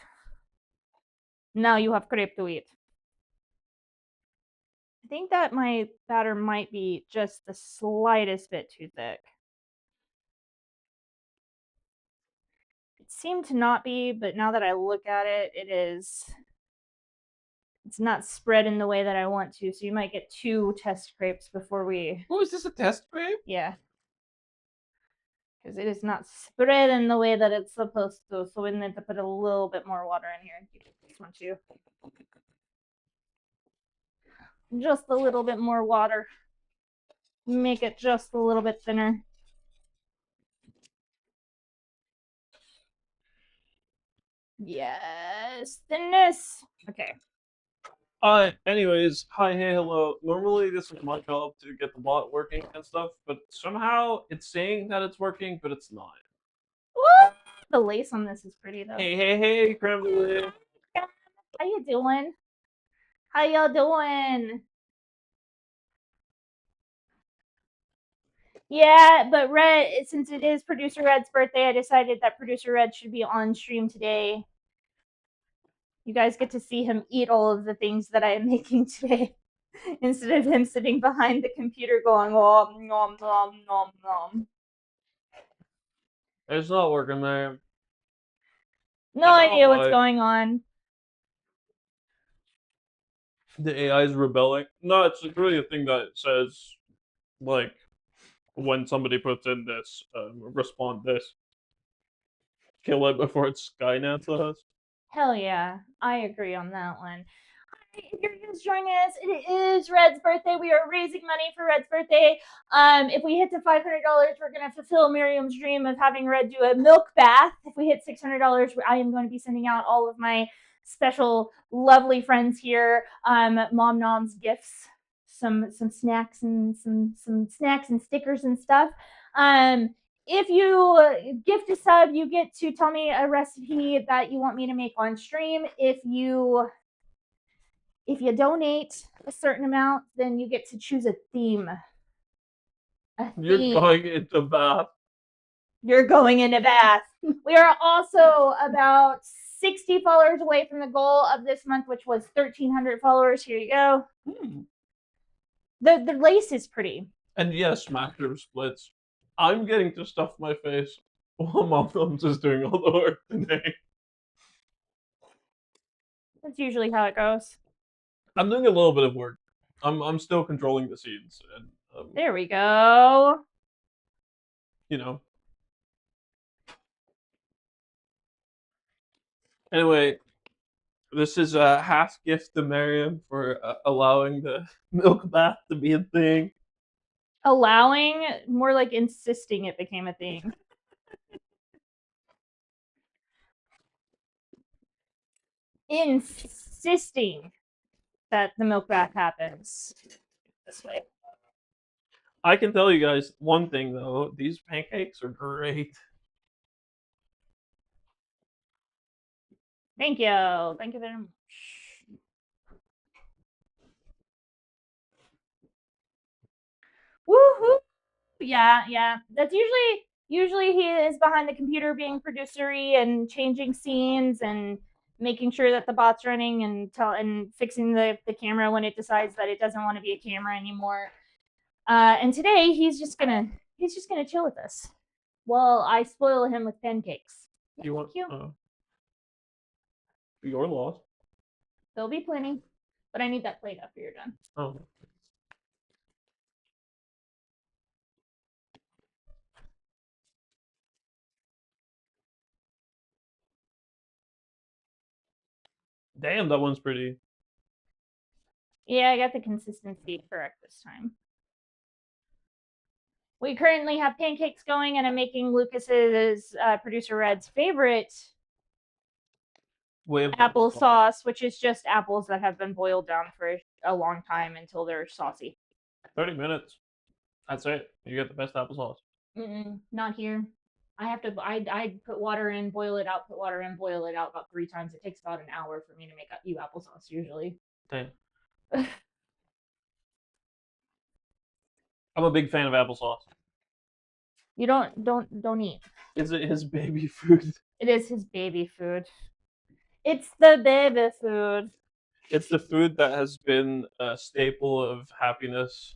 Now you have crepe to eat. I think that my batter might be just the slightest bit too thick. It seemed to not be, but now that I look at it, it is. It's not spread in the way that I want to, so you might get 2 test crepes before we... Oh, is this a test crepe? Yeah. Because it is not spread in the way that it's supposed to, so we need to put a little bit more water in here. You take this one too. Just a little bit more water. Make it just a little bit thinner. Yes, thinness. Okay. Anyways, hi, hey, hello. Normally this is my job to get the bot working and stuff, but somehow it's saying that it's working, but it's not. What? The lace on this is pretty though. Hey, creme brulee. How you doing? How y'all doing? Yeah, but Red, since it is Producer Red's birthday, I decided that Producer Red should be on stream today. You guys get to see him eat all of the things that I am making today, instead of him sitting behind the computer going, oh, nom, nom, nom, nom. It's not working, man. No idea what's going on. The AI is rebelling. No, it's really a thing that says, like, when somebody puts in this, respond this. Kill it before it Skynets us. Hell yeah, I agree on that one. Hi, if you're just joining us, it is Red's birthday. We are raising money for Red's birthday. If we hit to $500, we're going to fulfill Miriam's dream of having Red do a milk bath. If we hit $600, I am going to be sending out all of my special, lovely friends here, Mom Nom's gifts, some snacks and some snacks and stickers and stuff. if you gift a sub, you get to tell me a recipe that you want me to make on stream. If you donate a certain amount, then you get to choose a theme. You're going into bath. You're going into bath. We are also about 60 followers away from the goal of this month, which was 1,300 followers. Here you go. The lace is pretty. And yes, macro splits. I'm getting to stuff my face while Mom's just doing all the work today. That's usually how it goes. I'm doing a little bit of work. I'm still controlling the scenes, and there we go. You know. Anyway, this is a half gift to Miriam for allowing the milk bath to be a thing. Allowing, more like insisting it became a thing. Insisting that the milk bath happens this way. I can tell you guys one thing though, these pancakes are great. Thank you. Thank you very much. Woohoo! Yeah. That's usually he is behind the computer being producery and changing scenes and making sure that the bot's running and fixing the camera when it decides that it doesn't want to be a camera anymore. And today he's just gonna chill with us while I spoil him with pancakes. You want your loss? There'll be plenty, but I need that plate after you're done. Oh. Damn, that one's pretty. Yeah, I got the consistency correct this time. We currently have pancakes going, and I'm making Lucas's producer Red's favorite applesauce, which is just apples that have been boiled down for a long time until they're saucy. 30 minutes. That's it. You get the best applesauce. Not here. I have to. I put water in, boil it out, put water in, boil it out about 3 times. It takes about an hour for me to make you applesauce usually. Damn. I'm a big fan of applesauce. You don't eat. Is it his baby food? It is his baby food. It's the baby food. It's the food that has been a staple of happiness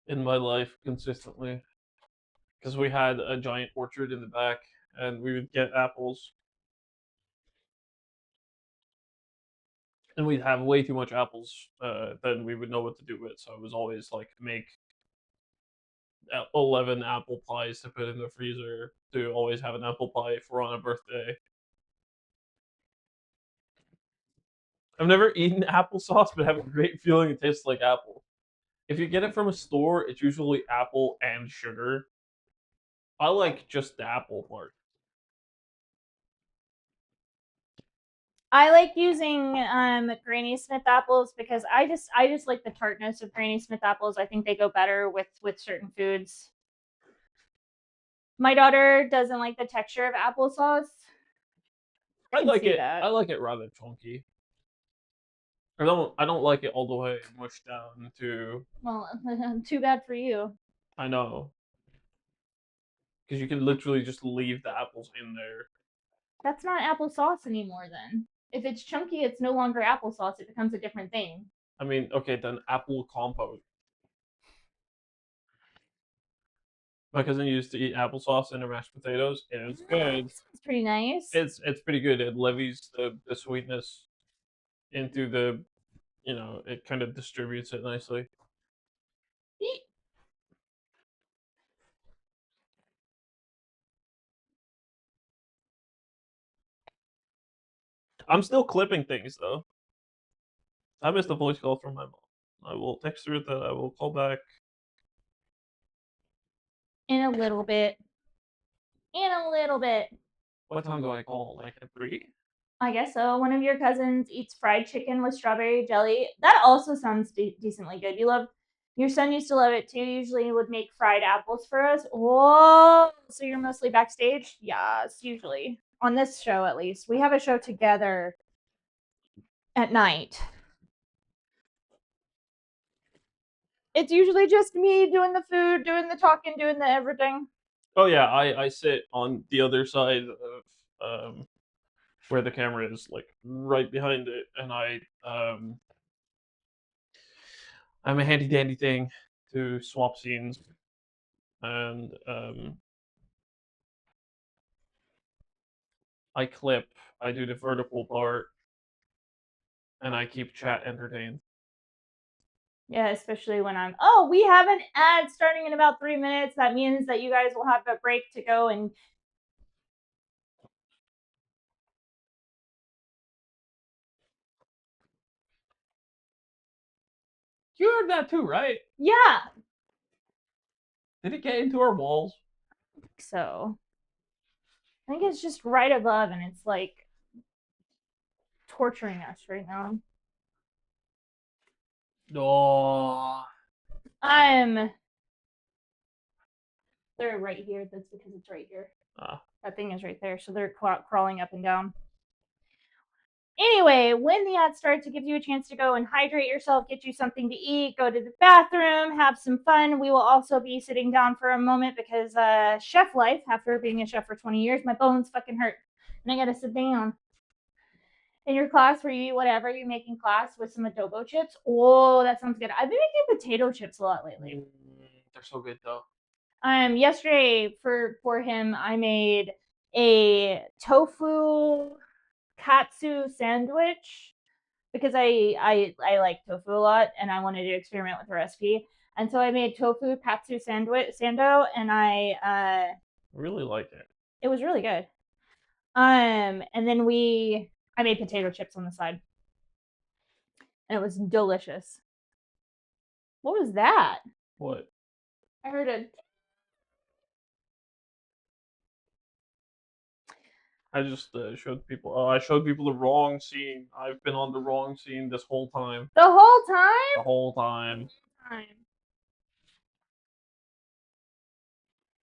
in my life consistently. Because we had a giant orchard in the back, and we would get apples. And we'd have way too much apples than we would know what to do with. So it was always like make 11 apple pies to put in the freezer to always have an apple pie if we're on a birthday. I've never eaten applesauce, but have a great feeling it tastes like apple. If you get it from a store, it's usually apple and sugar. I like just the apple part. I like using Granny Smith apples because I just like the tartness of Granny Smith apples. I think they go better with certain foods. My daughter doesn't like the texture of applesauce. I like it. I like it rather chunky. I don't like it all the way mushed down to. Well, too bad for you. I know. Because you can literally just leave the apples in there. That's not applesauce anymore then. If it's chunky, it's no longer applesauce. It becomes a different thing. I mean, okay, then apple compote. My cousin used to eat applesauce in her mashed potatoes, and it's good. It's pretty nice. It's pretty good. It levies the sweetness into the, it kind of distributes it nicely. I'm still clipping things though. I missed a voice call from my mom. I will text her that I will call back in a little bit. What time do I call? Like at 3? I guess so. One of your cousins eats fried chicken with strawberry jelly. That also sounds decently good. You love Your son used to love it too. Usually he would make fried apples for us. Whoa. So you're mostly backstage? Yes, usually. On this show, at least. We have a show together at night. It's usually just me doing the food, doing the talking, doing the everything. Oh yeah, I sit on the other side of where the camera is, like right behind it, and I'm a handy dandy thing to swap scenes, and I clip, I do the vertical part, and I keep chat entertained. Yeah, especially when oh, we have an ad starting in about 3 minutes. That means that you guys will have a break to go and You heard that too, right? yeah. Did it get into our walls? So I think it's just right above and it's like torturing us right now. No. They're right here. That's because it's right here. Ah. That thing is right there. So they're crawling up and down. Anyway, when the ad starts, it gives you a chance to go and hydrate yourself, get you something to eat, go to the bathroom, have some fun. We will also be sitting down for a moment because chef life, after being a chef for 20 years, my bones fucking hurt. And I gotta sit down. In your class where you eat whatever you make in class with some adobo chips. Oh, that sounds good. I've been making potato chips a lot lately. They're so good though. Yesterday for him, I made a tofu katsu sandwich because I like tofu a lot and I wanted to experiment with the recipe. And so I made tofu katsu sando and I really like it. It was really good. And then I made potato chips on the side. And it was delicious. What was that? What? I heard a I just showed people. Oh, I showed people the wrong scene. I've been on the wrong scene this whole time. the whole time? The whole time.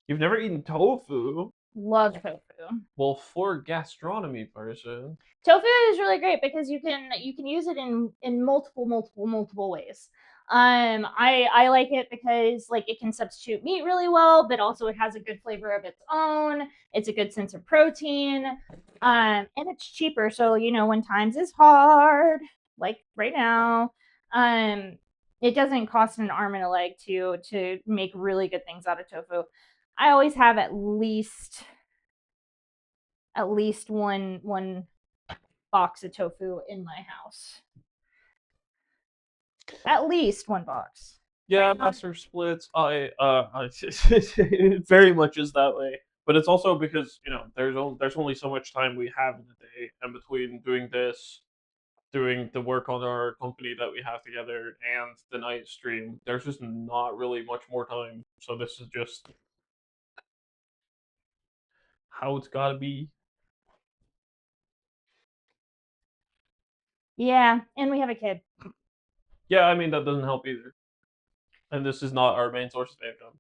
You've never eaten tofu? Love tofu. Well, for a gastronomy person. Tofu is really great because you can use it in multiple ways. I like it because like it can substitute meat really well, but also it has a good flavor of its own. It's a good sense of protein, and it's cheaper. So you know when times is hard, like right now, it doesn't cost an arm and a leg to make really good things out of tofu. I always have at least one box of tofu in my house. At least one box. Yeah, master splits. It very much is that way. But it's also because there's only so much time we have in the day, and between doing this, doing the work on our company that we have together, and the night stream, there's just not really much more time. So this is just how it's gotta be. Yeah, and we have a kid. Yeah, I mean that doesn't help either. And this is not our main source of income.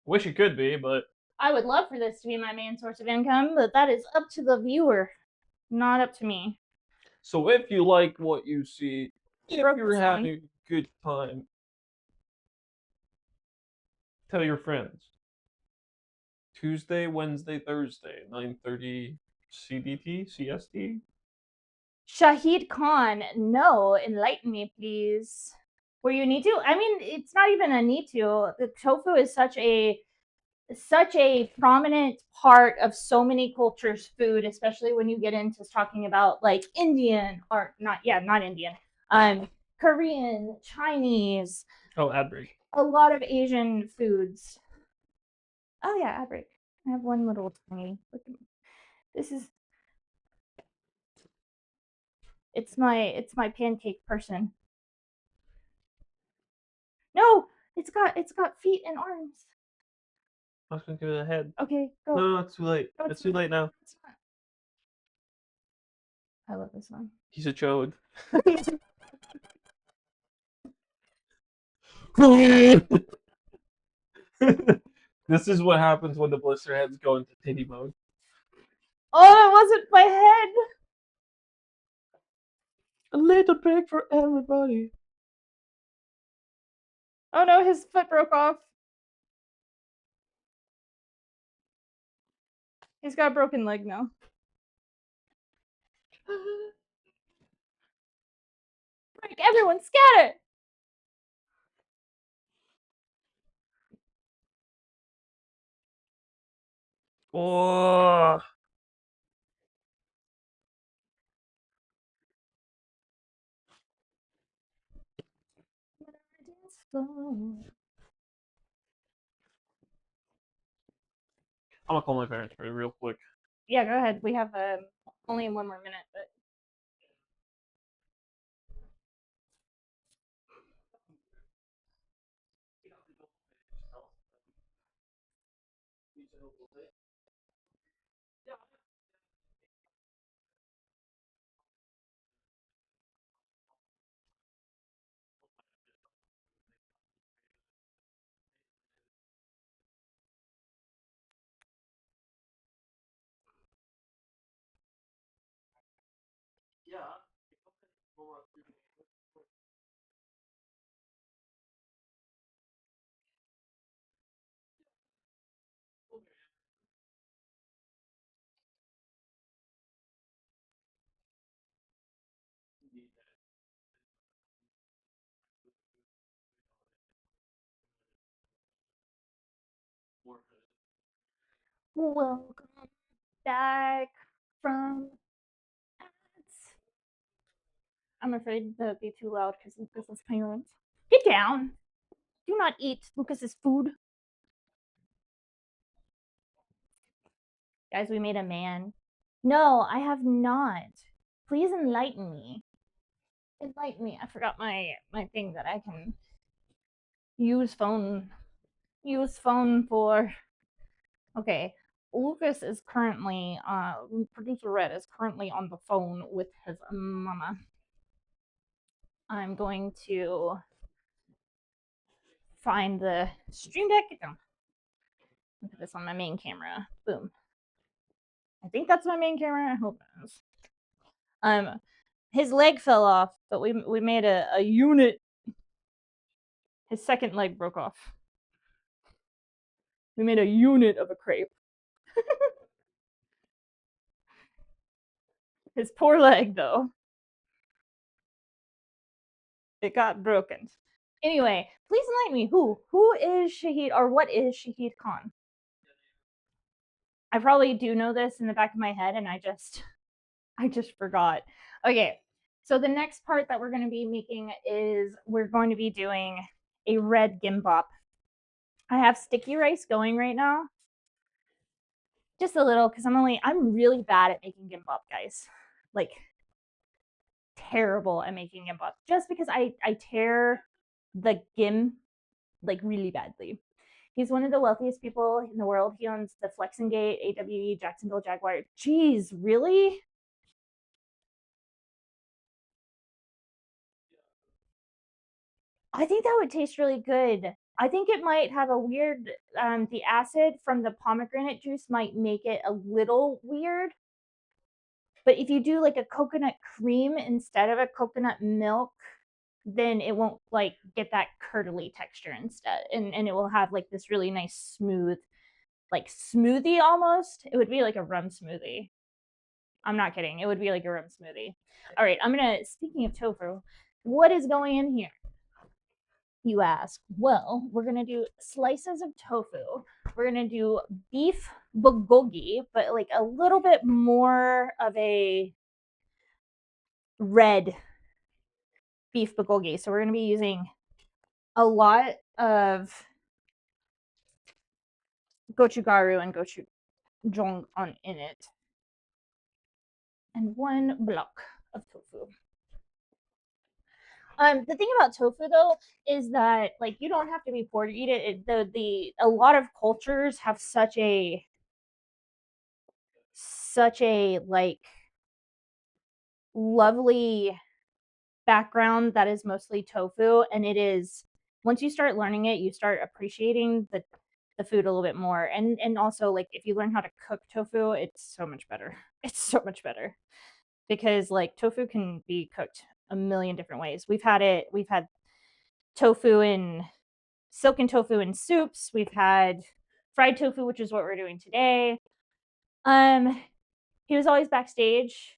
Wish it could be, but I would love for this to be my main source of income, but that is up to the viewer, not up to me. so if you like what you see, if you're having a good time, tell your friends. Tuesday, Wednesday, Thursday, 9:30 CDT, CST. Shahid Khan, no, enlighten me, please. Where you need to? I mean, it's not even a need to. The tofu is such a prominent part of so many cultures' food, especially when you get into talking about like Indian or not Indian, Korean, Chinese. Oh, ad break. A lot of Asian foods. Oh yeah, ad break. I have one little tiny. Look at me. This is. It's my pancake person. No, it's got feet and arms. I was gonna give it a head. Okay, go. No, it's too late. No, it's too late now. I love this one. He's a chode. This is what happens when the blister heads go into titty mode. Oh, it wasn't my head. A little break for everybody. Oh no, his foot broke off. He's got a broken leg now. Break, everyone scatter! Oh. I'm gonna call my parents real quick. Yeah, go ahead. We have only 1 more minute, but welcome back from ads. I'm afraid that would be too loud because Lucas's parents. Get down! Do not eat Lucas's food. Guys, we made a man. No, I have not. Please enlighten me. Enlighten me. I forgot my thing that I can use phone for. Okay, Lucas is currently producer Red is currently on the phone with his mama. I'm going to find the stream deck. Look at this on my main camera. Boom. I think that's my main camera. I hope it is. His leg fell off, but we made a unit. His second leg broke off. We made a unit of a crepe. His poor leg, though. It got broken. Anyway, please enlighten me. Who is Shahid, or what is Shahid Khan? I probably do know this in the back of my head, and I just forgot. Okay, so the next part that we're going to be making is we're going to be doing a red gimbap. I have sticky rice going right now. Just a little, because I'm really bad at making gimbap, guys. Like, terrible at making gimbap. Just because I tear the gim, like, really badly. He's one of the wealthiest people in the world. He owns the Flexingate, AWE, Jacksonville Jaguar. Jeez, really? I think that would taste really good. I think it might have a weird, the acid from the pomegranate juice might make it a little weird. But if you do like a coconut cream instead of a coconut milk, then it won't like get that curdly texture instead. And it will have like this really nice smooth, like smoothie almost. It would be like a rum smoothie. I'm not kidding. It would be like a rum smoothie. All right, speaking of tofu, what is going in here? You ask. Well, we're gonna do slices of tofu. We're gonna do beef bulgogi, but like a little bit more of a red beef bulgogi. So we're gonna be using a lot of gochugaru and gochujang in it, and 1 block of tofu. The thing about tofu though is that like you don't have to be poor to eat it. A lot of cultures have such a like lovely background that is mostly tofu, and it is once you start learning it, you start appreciating the food a little bit more. And also, like, if you learn how to cook tofu, it's so much better. It's so much better because like tofu can be cooked a million different ways. We've had tofu in silken tofu in soups. We've had fried tofu, which is what we're doing today. He was always backstage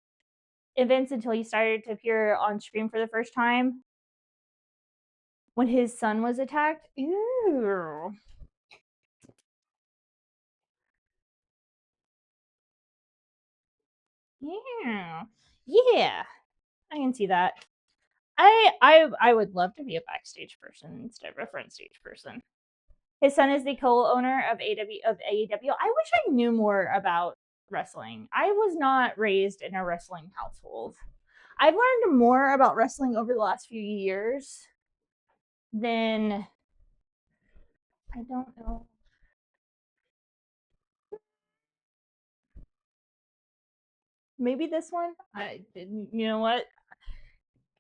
events until he started to appear on screen for the first time when his son was attacked. Ew. Yeah. Yeah. I can see that. I would love to be a backstage person instead of a front stage person. His son is the co-owner of AEW. I wish I knew more about wrestling. I was not raised in a wrestling household. I've learned more about wrestling over the last few years than I don't know. Maybe this one. I didn't. You know what?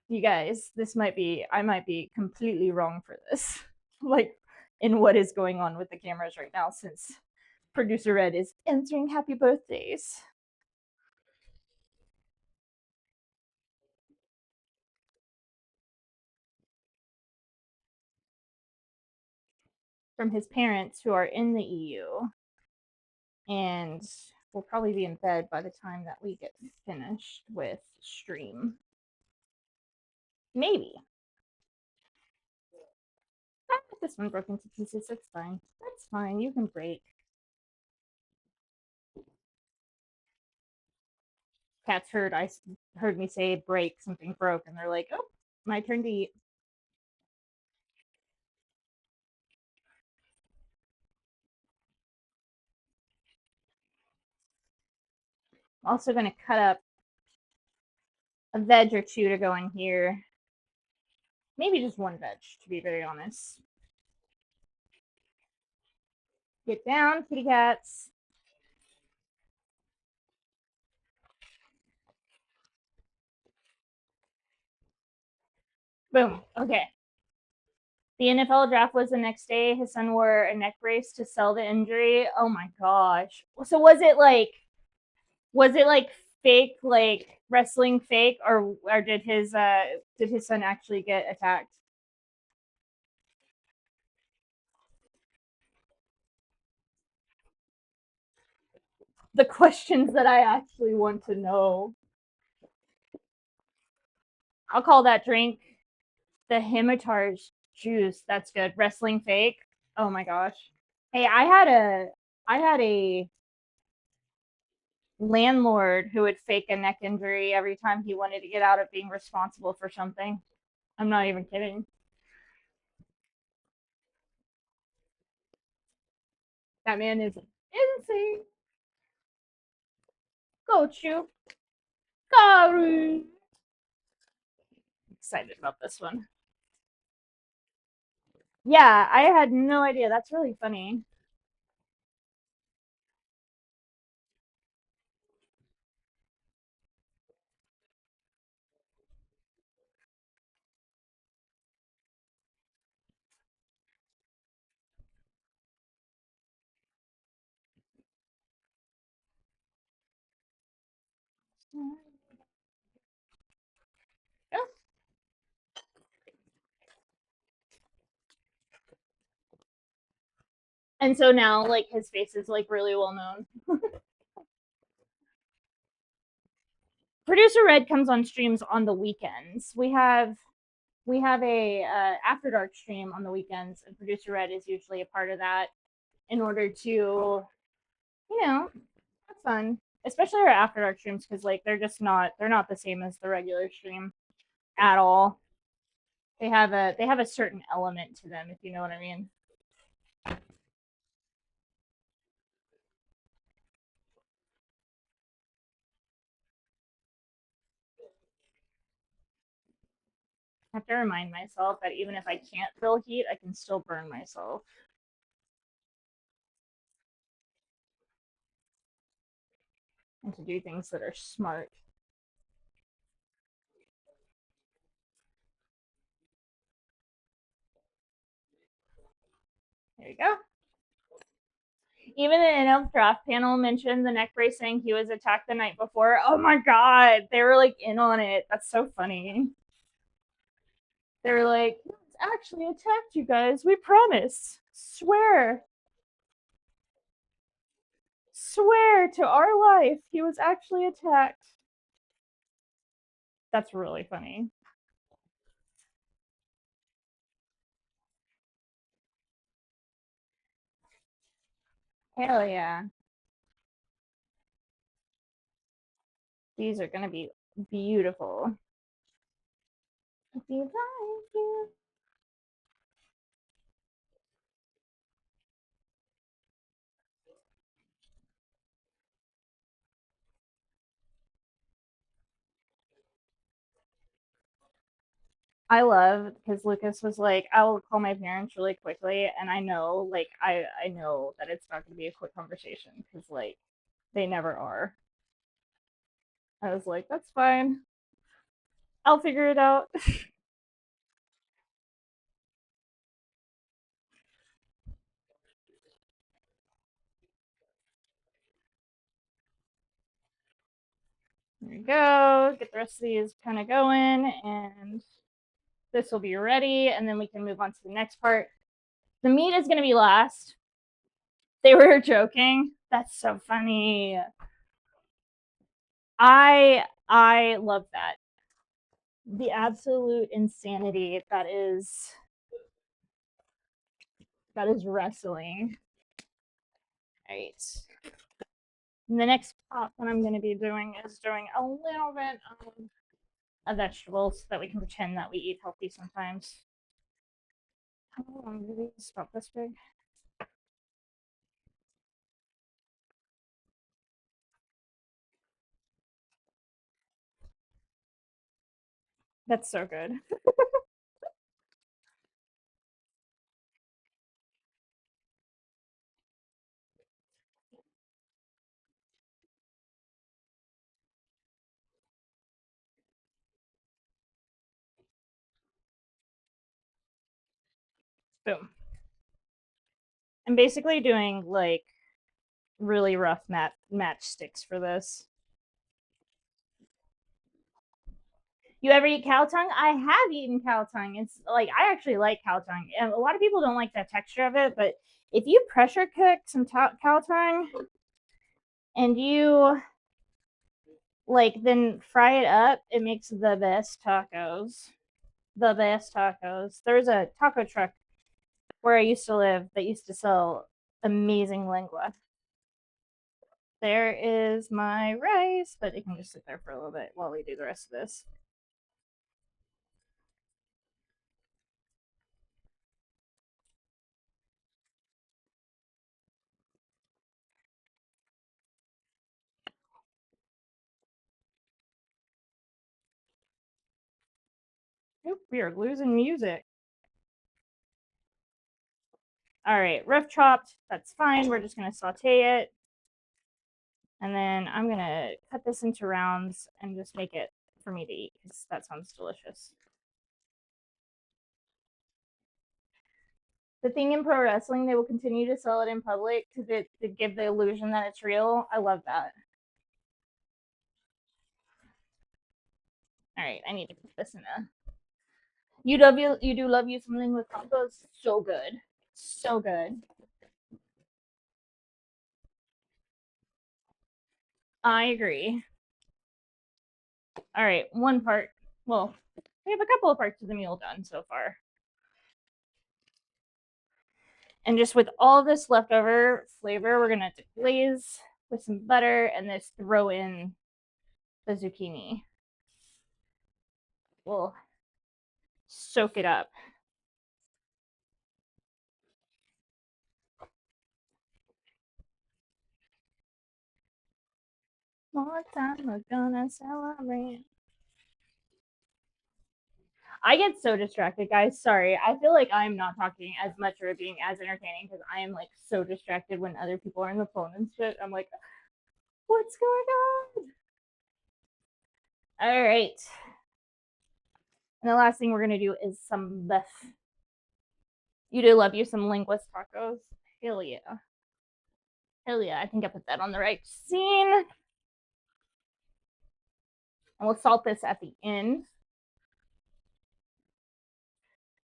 You guys, I might be completely wrong for this. Like in what is going on with the cameras right now since producer Red is answering happy birthdays. From his parents who are in the EU and will probably be in bed by the time that we get finished with stream. Maybe. This one broke into pieces. That's fine. That's fine. You can break. Cats heard me say break, something broke, and they're like, oh, my turn to eat. I'm also gonna cut up a veg or two to go in here. Maybe just one veg, to be very honest. Get down, kitty cats. Boom. Okay. The NFL draft was the next day. His son wore a neck brace to sell the injury. Oh my gosh. So was it like fake, like wrestling fake, or did his son actually get attacked? The questions that I actually want to know. I'll call that drink the Himitar's juice. That's good. Wrestling fake. Oh my gosh. Hey, I had a landlord who would fake a neck injury every time he wanted to get out of being responsible for something. I'm not even kidding. That man is insane. Go Chu. Karu. Excited about this one. Yeah, I had no idea. That's really funny. Yeah. And so now, like, his face is like really well known. Producer Red comes on streams on the weekends. We have a after dark stream on the weekends, and Producer Red is usually a part of that in order to, have fun. Especially our after dark streams because like they're not the same as the regular stream at all. They have a certain element to them, if you know what I mean. I have to remind myself that even if I can't feel heat, I can still burn myself. And to do things that are smart. There you go. Even the NL draft panel mentioned the neck brace saying he was attacked the night before. Oh my god, they were like in on it. That's so funny. They were like, it's actually attacked you guys. We promise. Swear. Swear to our life he was actually attacked. That's really funny. Hell yeah. These are going to be beautiful. If you like you. I love because Lucas was like, I will call my parents really quickly, and I know, like, I know that it's not going to be a quick conversation because, like, they never are. I was like, that's fine. I'll figure it out. There we go. Get the rest of these kind of going, and this will be ready, and then we can move on to the next part. The meat is going to be last. They were joking. That's so funny. I love that. The absolute insanity that is wrestling. All right. And the next pop that I'm going to be doing is doing a little bit of vegetables so that we can pretend that we eat healthy sometimes. How long do these spot this big? That's so good. Boom. I'm basically doing like really rough matchsticks for this. You ever eat cow tongue? I have eaten cow tongue. It's like I actually like cow tongue, and a lot of people don't like the texture of it. But if you pressure cook some cow tongue and you like then fry it up, it makes the best tacos. The best tacos. There's a taco truck where I used to live that used to sell amazing lengua. There is my rice, but it can just sit there for a little bit while we do the rest of this. Nope, we are losing music. All right, rough chopped. That's fine. We're just going to saute it. And then I'm going to cut this into rounds and just make it for me to eat because that sounds delicious. The thing in pro wrestling, they will continue to sell it in public to give the illusion that it's real. I love that. All right, I need to put this in a. You do love you something with combos. So good, so good. I agree. All right, one part. Well, we have a couple of parts of the meal done so far. And just with all this leftover flavor, we're gonna glaze with some butter and just throw in the zucchini. We'll soak it up. More time, we're gonna celebrate. I get so distracted, guys. Sorry. I feel like I'm not talking as much or being as entertaining because I am like so distracted when other people are on the phone and shit. I'm like, what's going on? All right. And the last thing we're gonna do is some beef. You do love you some linguist tacos. Hell yeah. Hell yeah. I think I put that on the right scene. And we'll salt this at the end,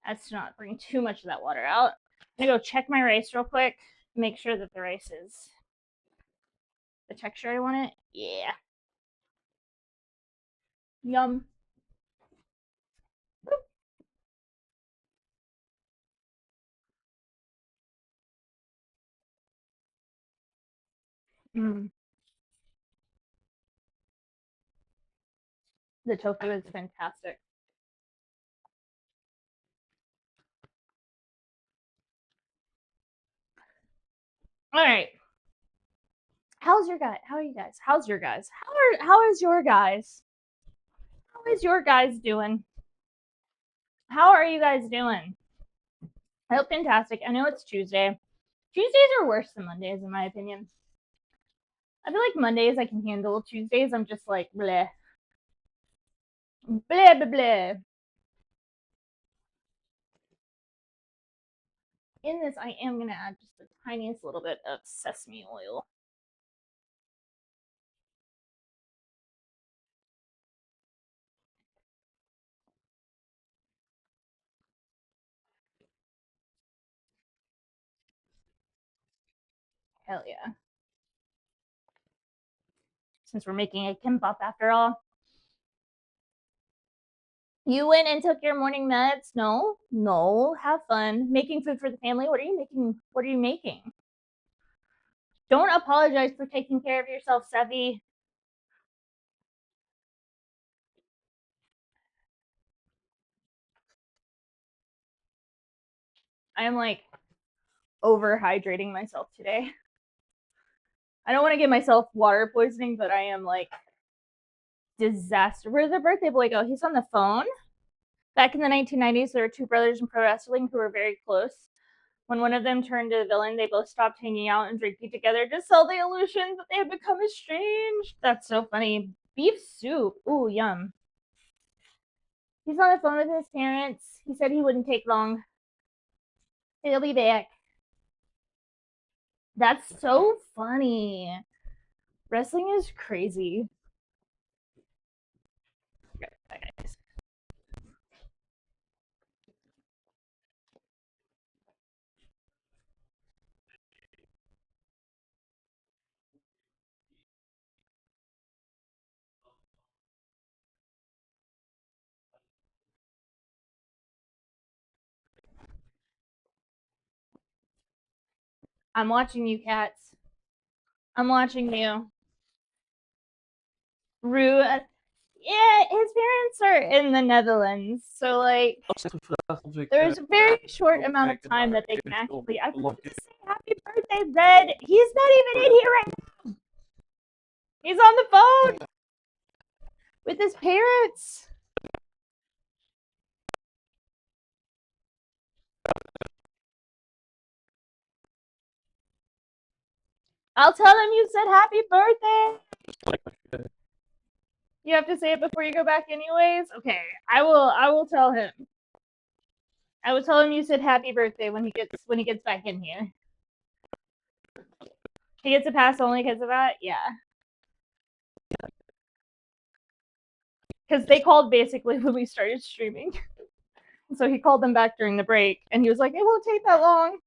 as to not bring too much of that water out. I'm gonna go check my rice real quick. Make sure that the rice is the texture I want it. Yeah. Yum. Mm. The tofu is fantastic. All right. How's your guy? How are you guys? How's your guys? How is your guys? How is your guys doing? How are you guys doing? I hope fantastic. I know it's Tuesday. Tuesdays are worse than Mondays, in my opinion. I feel like Mondays I can handle. Tuesdays I'm just like bleh. Bleh bleh bleh. In this, I am gonna add just the tiniest little bit of sesame oil. Hell yeah. Since we're making a gimbap after all. You went and took your morning meds? No, no. Have fun making food for the family. What are you making? What are you making? Don't apologize for taking care of yourself, Sevi. I am like overhydrating myself today. I don't want to get myself water poisoning, but I am like disaster. Where'd the birthday boy go? He's on the phone. Back in the 1990s, there were two brothers in pro wrestling who were very close. When one of them turned to the villain, they both stopped hanging out and drinking together to sell the illusion that they had become estranged. That's so funny. Beef soup. Ooh, yum. He's on the phone with his parents. He said he wouldn't take long. He'll be back. That's so funny. Wrestling is crazy. I'm watching you, cats. I'm watching you. Rue. Yeah, his parents are in the Netherlands, so like there's a very short amount of time that they can actually. I forgot to say happy birthday, Red. He's not even in here right now. He's on the phone with his parents. I'll tell him you said happy birthday. You have to say it before you go back anyways? Okay. I will tell him. I will tell him you said happy birthday when he gets back in here. He gets a pass only because of that? Yeah. Because they called basically when we started streaming. So he called them back during the break and he was like, it won't take that long.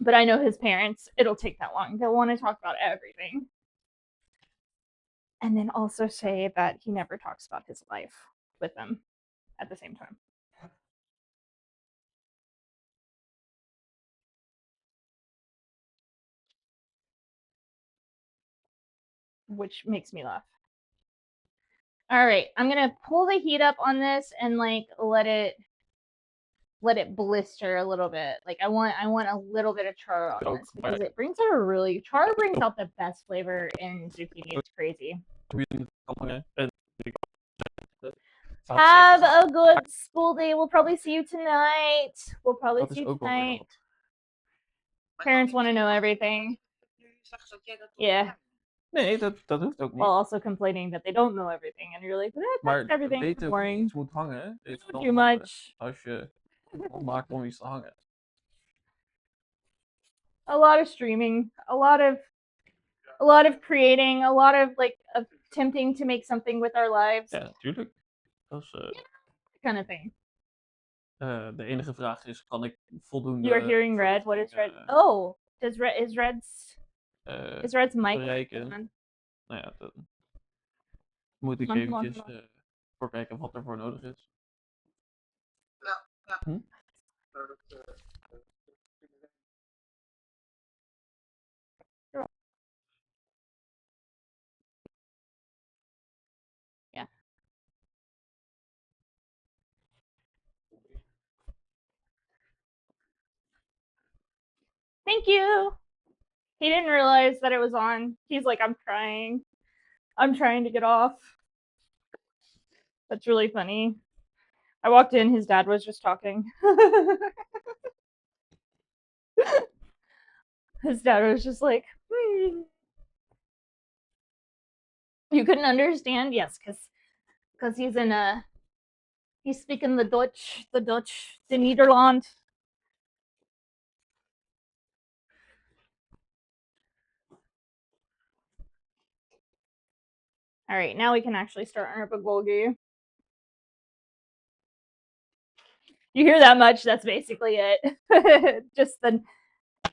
But I know his parents, it'll take that long. They'll want to talk about everything. And then also say that he never talks about his life with them at the same time. Which makes me laugh. All right, I'm gonna pull the heat up on this and like let it blister a little bit. Like I want a little bit of char on this because it brings out a really char brings out the best flavor in zucchini. It's crazy. Have a good school day. We'll probably see you tonight. We'll probably see you tonight. Parents want to know everything. Yeah. Nee, dat hoeft ook niet. While also complaining that they don't know everything. And you're like, Maar everything weten boring. iets moet hangen is Too much. als je het maakt om iets te hangen. a lot of streaming, a lot of creating, a lot of like attempting to make something with our lives. Ja, natuurlijk. Dat is, kind of thing. de enige vraag is, kan ik voldoende... You're hearing red. What is red? Oh, is Red's mic bereiken? on? Nou ja, dan moet ik eventjes voor kijken wat er voor nodig is. Hm? Yeah. Thank you. He didn't realize that it was on. He's like, I'm trying to get off. That's really funny. I walked in, his dad was just talking. His dad was just like, You couldn't understand? Yes, because he's in he's speaking the Dutch, the Nederland. All right, now we can actually start our bulgogi. You hear that much? That's basically it. Just then,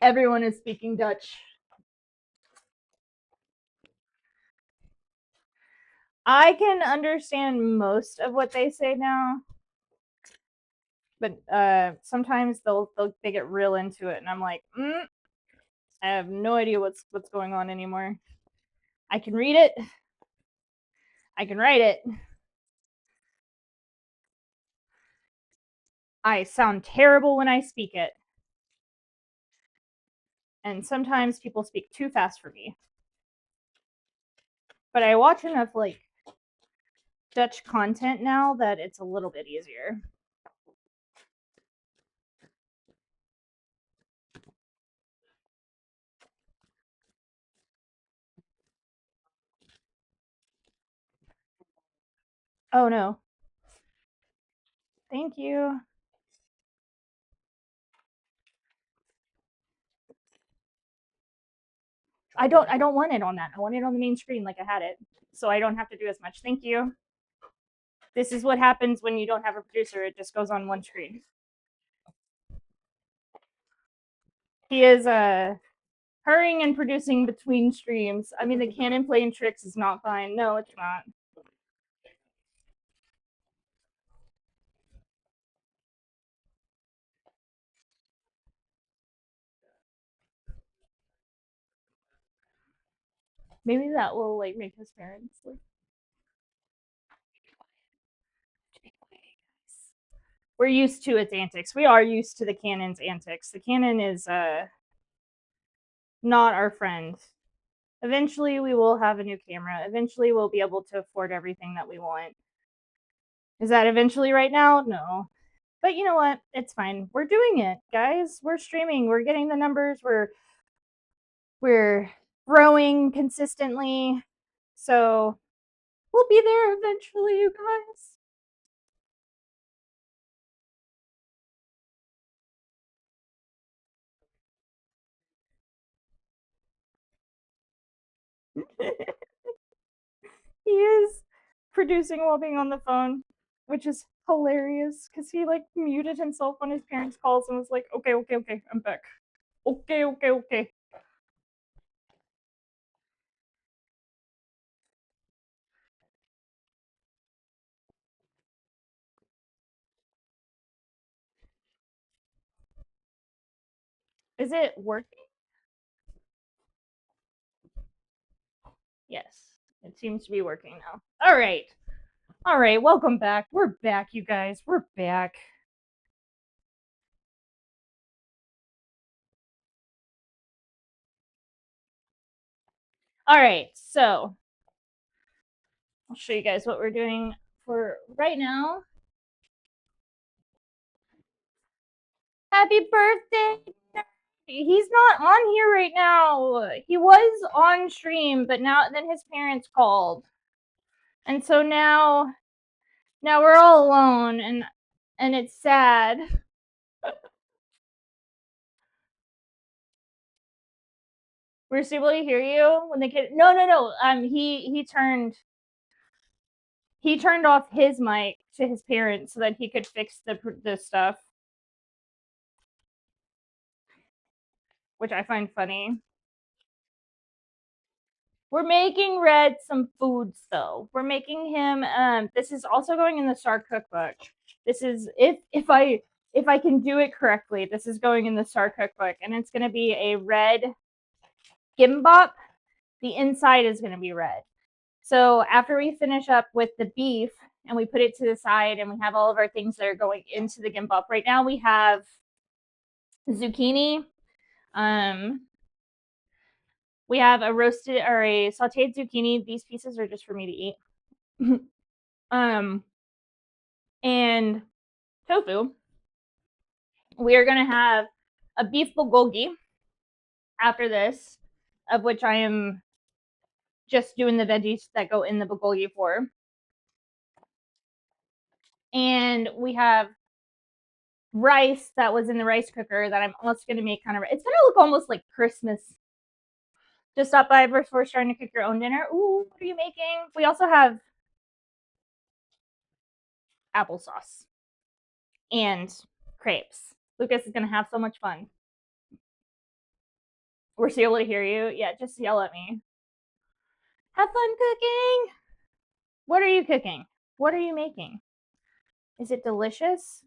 everyone is speaking Dutch. I can understand most of what they say now, but sometimes they get real into it, and I'm like, I have no idea what's going on anymore. I can read it. I can write it. I sound terrible when I speak it. And sometimes people speak too fast for me. But I watch enough like Dutch content now that it's a little bit easier. Oh no. Thank you. I don't want it on that. I want it on the main screen like I had it. So I don't have to do as much. Thank you. This is what happens when you don't have a producer. It just goes on one screen. He is hurrying and producing between streams. I mean, the Canon playing tricks is not fine. No, it's not. Maybe that will like make his parents like. We're used to its antics. We are used to the Canon's antics. The Canon is not our friend. Eventually, we will have a new camera. Eventually, we'll be able to afford everything that we want. Is that eventually right now? No. But you know what? It's fine. We're doing it, guys. We're streaming. We're getting the numbers. We're growing consistently. So we'll be there eventually, you guys. He is producing while being on the phone, which is hilarious because he like muted himself on his parents' calls and was like, okay, I'm back. Okay. Is it working? Yes, it seems to be working now. All right, welcome back. We're back, you guys. We're back. All right, so I'll show you guys what we're doing for right now. Happy birthday! He's not on here right now. He was on stream, but then his parents called. And so now we're all alone and it's sad. We're able to hear you when the kid. No. He turned off his mic to his parents so that he could fix the stuff, which I find funny. We're making Red some foods though. We're making him. This is also going in the Star Cookbook. This is if I can do it correctly. This is going in the Star Cookbook, and it's going to be a red Gimbap. The inside is going to be red. So after we finish up with the beef and we put it to the side and we have all of our things that are going into the Gimbap. Right now we have zucchini. We have a roasted or a sauteed zucchini. These pieces are just for me to eat. And tofu. We are going to have a beef bulgogi after this, of which I am just doing the veggies that go in the bulgogi for. And we have rice that was in the rice cooker that I'm also going to make kind of, it's going to look almost like Christmas. Just stop by before starting to cook your own dinner. Ooh, what are you making? We also have applesauce and crepes. Lucas is going to have so much fun. We're still able to hear you. Yeah, just yell at me. Have fun cooking. What are you cooking? What are you making? Is it delicious?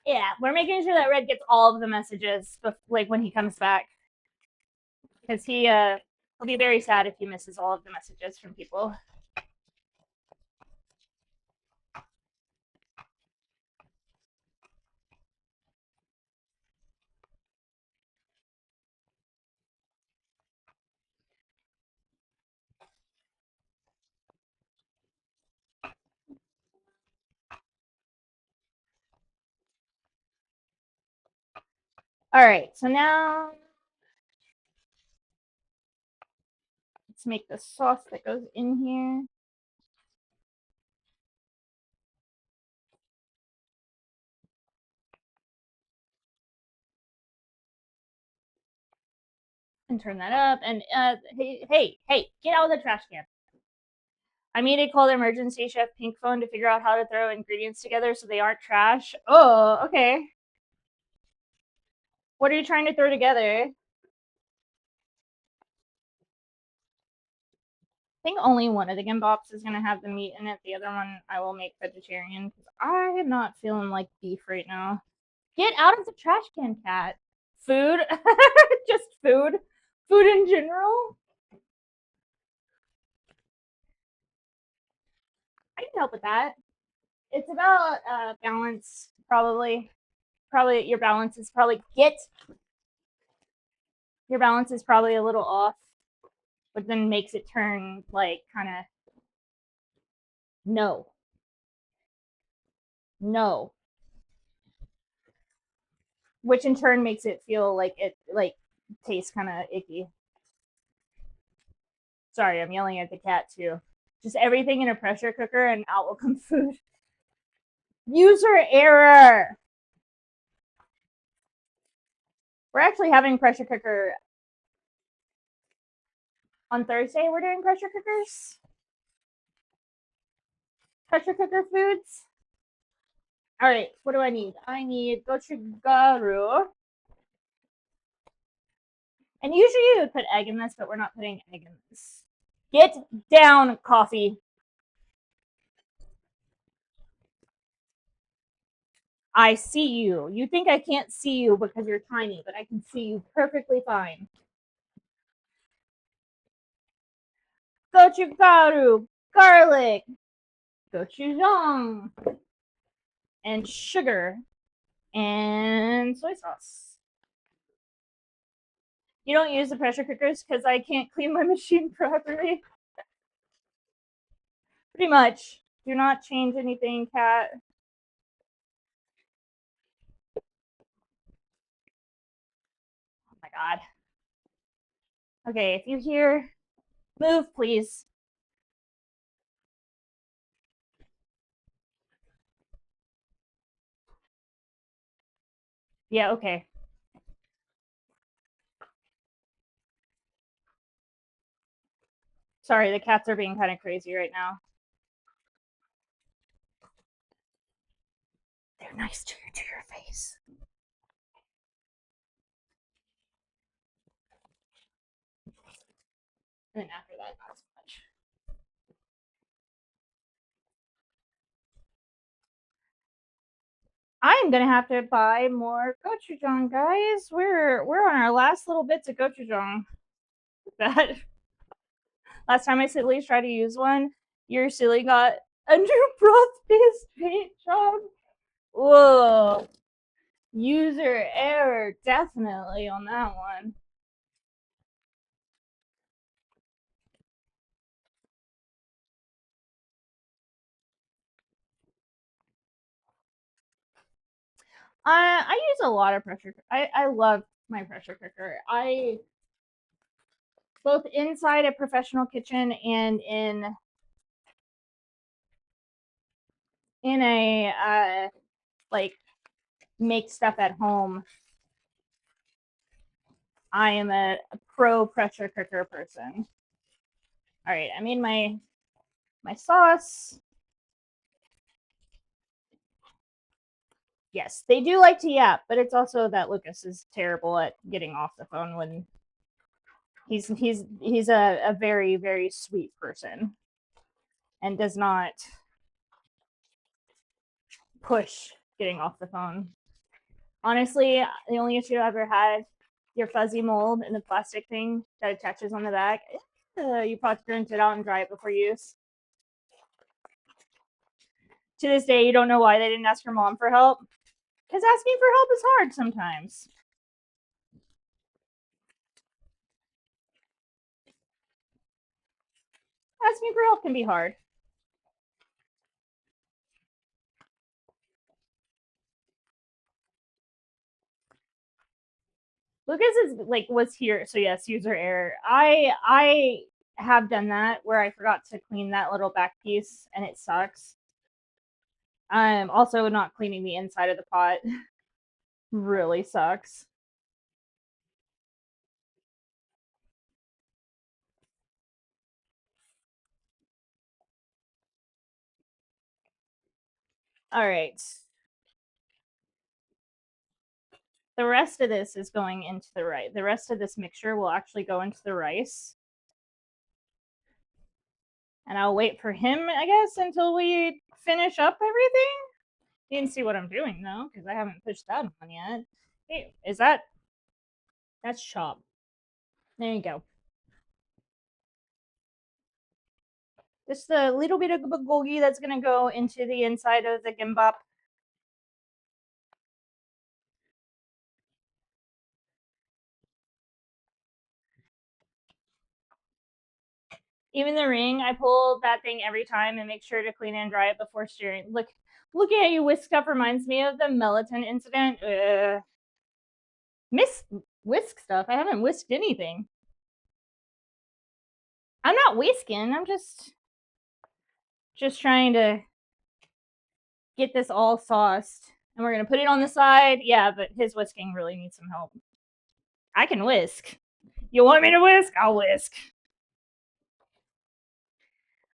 Yeah, we're making sure that Red gets all of the messages, like when he comes back, because he'll be very sad if he misses all of the messages from people. All right, so now let's make the sauce that goes in here. And turn that up. And hey, get out of the trash can. I made a call the emergency chef Pink phone to figure out how to throw ingredients together so they aren't trash. Oh, okay. What are you trying to throw together? I think only one of the Gimbaps is going to have the meat in it. The other one I will make vegetarian because I am not feeling like beef right now. Get out of the trash can, cat. Food? Just food? Food in general? I can help with that. It's about balance, probably. Probably your balance is probably your balance is probably a little off, but then makes it turn like kind of no. Which in turn makes it feel like it like tastes kind of icky. Sorry, I'm yelling at the cat too. Just everything in a pressure cooker and out will come food. User error. We're actually having pressure cooker on Thursday. We're doing pressure cookers. Pressure cooker foods. All right, what do I need? I need gochugaru. And usually you would put egg in this, but we're not putting egg in this. Get down, coffee. I see you. You think I can't see you because you're tiny, but I can see you perfectly fine. Gochugaru, garlic, gochujang, and sugar, and soy sauce. You don't use the pressure cookers because I can't clean my machine properly. Pretty much. Do not change anything, cat. God. Okay, if you hear, move, please. Yeah, okay. Sorry, the cats are being kind of crazy right now. They're nice to your face. And then after that, not so much. I'm gonna have to buy more gochujang, guys. We're on our last little bits of gochujang. That last time I silly tried to use one, your silly got a new broth-based paint job. Whoa. User error, definitely on that one. I use a lot of pressure. I love my pressure cooker. I both inside a professional kitchen and in a like make stuff at home. I am a pro pressure cooker person. All right, I made my sauce. Yes, they do like to yap, but it's also that Lucas is terrible at getting off the phone when he's a very, very sweet person and does not push getting off the phone. Honestly, the only issue I've ever had, your fuzzy mold and the plastic thing that attaches on the back, you probably have to rinse it out and dry it before use. To this day, you don't know why they didn't ask your mom for help. Because asking for help is hard sometimes. Asking for help can be hard. Lucas is like was here, so yes, user error. I have done that where I forgot to clean that little back piece and it sucks. Also not cleaning the inside of the pot really sucks. All right. The rest of this is going into the rice. The rest of this mixture will actually go into the rice. And I'll wait for him, I guess, until we finish up everything. You can see what I'm doing, though, because I haven't pushed that on yet. Hey, is that... That's chop. There you go. Just a little bit of bulgogi that's going to go into the inside of the gimbap. Even the ring, I pull that thing every time and make sure to clean and dry it before stirring. Look, looking at you whisk stuff reminds me of the Melatonin incident. Miss whisk stuff. I haven't whisked anything. I'm not whisking. I'm just trying to get this all sauced. And we're going to put it on the side. Yeah, but his whisking really needs some help. I can whisk. You want me to whisk? I'll whisk.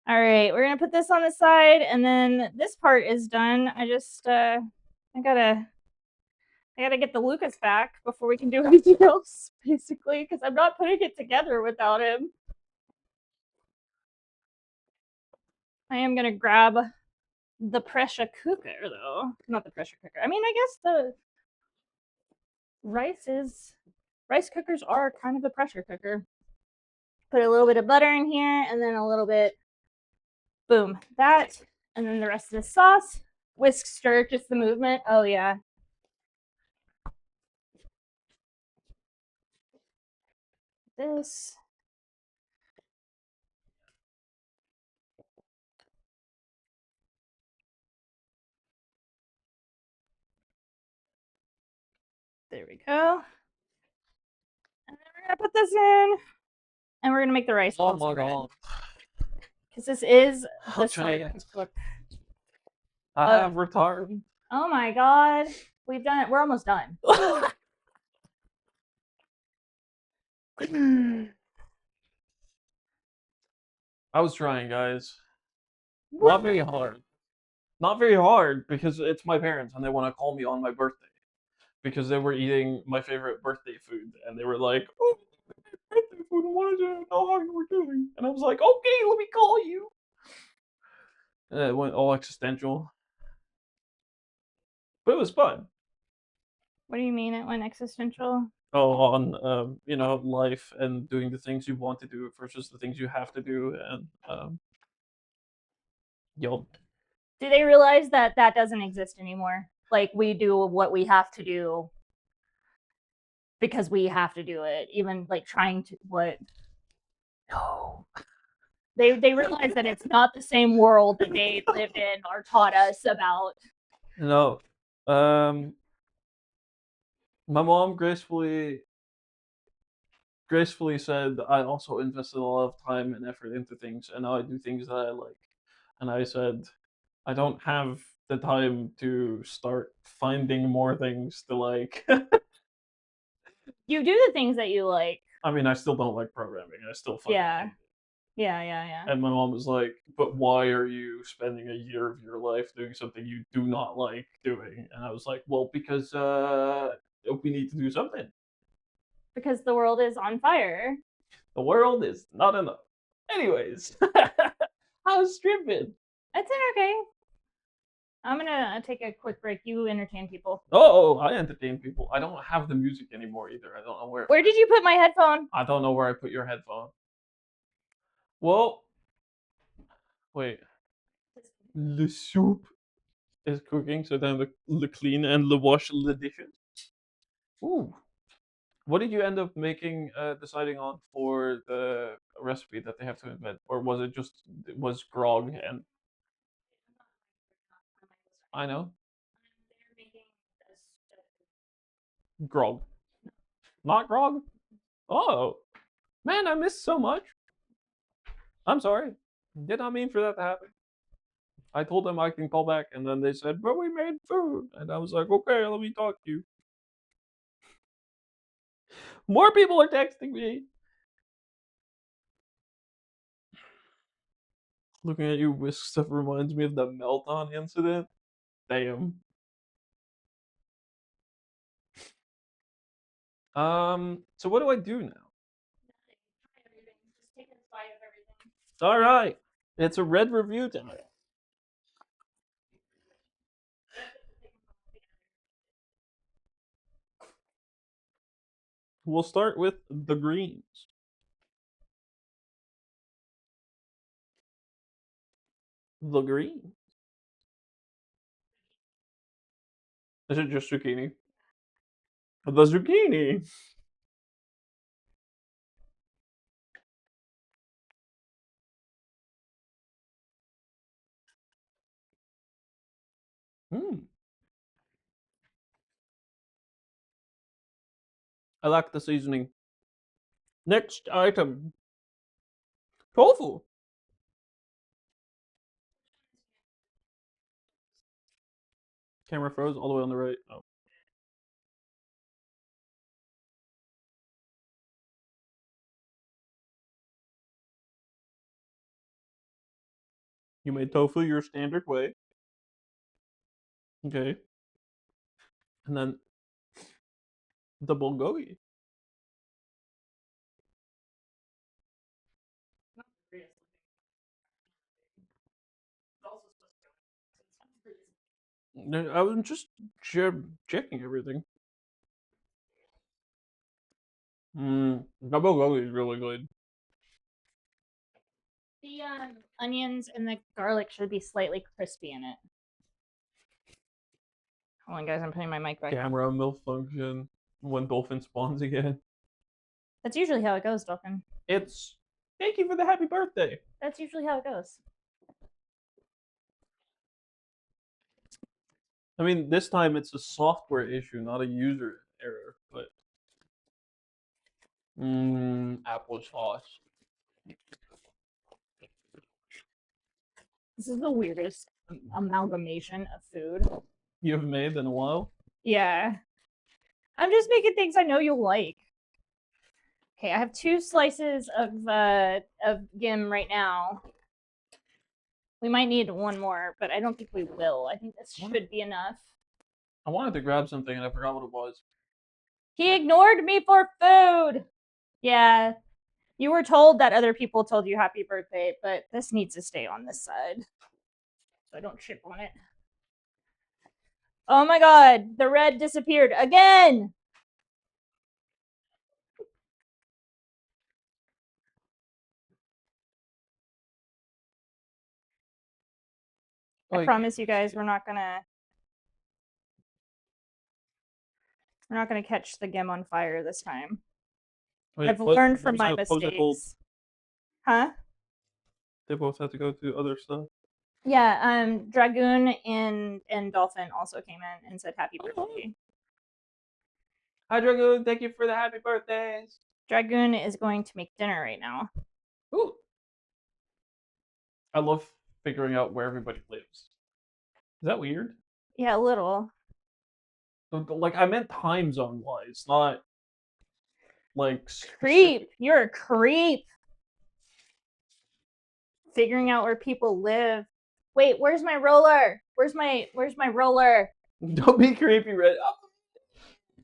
All right, we're going to put this on the side. And then this part is done. I just, I gotta get the Lucas back before we can do anything else, basically, because I'm not putting it together without him. I am going to grab the pressure cooker, though. Not the pressure cooker. I mean, I guess the rice cookers are kind of a pressure cooker. Put a little bit of butter in here, and then a little bit, boom, that, and then the rest of the sauce. Whisk, stir, just the movement. Oh, yeah. This. There we go. gonna put this in, and we're gonna make the rice. Oh my god. Because this is I'll the try Star it. Cookbook. I have retarded. Oh my god. We've done it. We're almost done. I was trying, guys. Not very hard. Not very hard because it's my parents and they want to call me on my birthday because they were eating my favorite birthday food and they were like, "Oh, birthday food! I wanted to know how you were doing." And I was like, "Okay, let me call you." And it went all existential, but it was fun. What do you mean it went existential? Oh, on life and doing the things you want to do versus the things you have to do, and yo, Do they realize that that doesn't exist anymore? Like we do what we have to do because we have to do it. Even like trying to what? No. They realize that it's not the same world that they lived in or taught us about. no, my mom gracefully said I also invested a lot of time and effort into things, and now I do things that I like. And I said I don't have the time to start finding more things to like. You do the things that you like. I mean, I still don't like programming. I still fucking Yeah. hate it. Yeah. And my mom was like, "But why are you spending a year of your life doing something you do not like doing?" And I was like, "Well, because we need to do something. Because the world is on fire. The world is not enough." Anyways, how's stream been? It's okay. I'm gonna take a quick break. You entertain people. Oh, I entertain people. I don't have the music anymore either. I don't know where. Where did you put my headphone? I don't know where I put your headphone. Well, wait. The soup is cooking, so then the clean and the wash the dishes. Ooh. What did you end up making, deciding on for the recipe that they have to invent, or was it just was grog and I know grog, not grog? Oh man, I missed so much. I'm sorry. Did not mean for that to happen. I told them I can call back, and then they said, "But we made food," and I was like, "Okay, let me talk to you." More people are texting me. Looking at you whisk stuff reminds me of the meltdown incident. Damn. So what do I do now? All right, it's a red review tonight. We'll start with the greens. The green. Is it just zucchini? The zucchini. Hmm. I like the seasoning. Next item. Tofu. Camera froze all the way on the right. Oh. You made tofu your standard way. Okay. And then the bulgogi. I was just checking everything. The bulgogi is really good. The onions and the garlic should be slightly crispy in it. Hold on, guys. I'm putting my mic back. Camera malfunction when dolphin spawns again. That's usually how it goes, Dolphin. It's thank you for the happy birthday. That's usually how it goes. I mean, this time it's a software issue, not a user error. But Applesauce. This is the weirdest amalgamation of food. You have made in a while? Yeah. I'm just making things I know you'll like. Okay, I have 2 slices of gim right now. We might need one more, but I don't think we will. I think this should be enough. I wanted to grab something and I forgot what it was. He ignored me for food. Yeah. You were told that other people told you happy birthday, but this needs to stay on this side. So I don't chip on it. Oh my god, the red disappeared again. I promise you guys we're not gonna catch the gim on fire this time. Wait, I've learned from my what was it called? mistakes. Huh? They both have to go to other stuff. Yeah, Dragoon and Dolphin also came in and said happy birthday. Hi Dragoon, thank you for the happy birthdays. Dragoon is going to make dinner right now. Ooh. I love figuring out where everybody lives. Is that weird? Yeah, a little. Like I meant time zone wise, not like Creep. You're a creep. Figuring out where people live. Wait, where's my roller? Where's my roller? Don't be creepy, Red. Oh.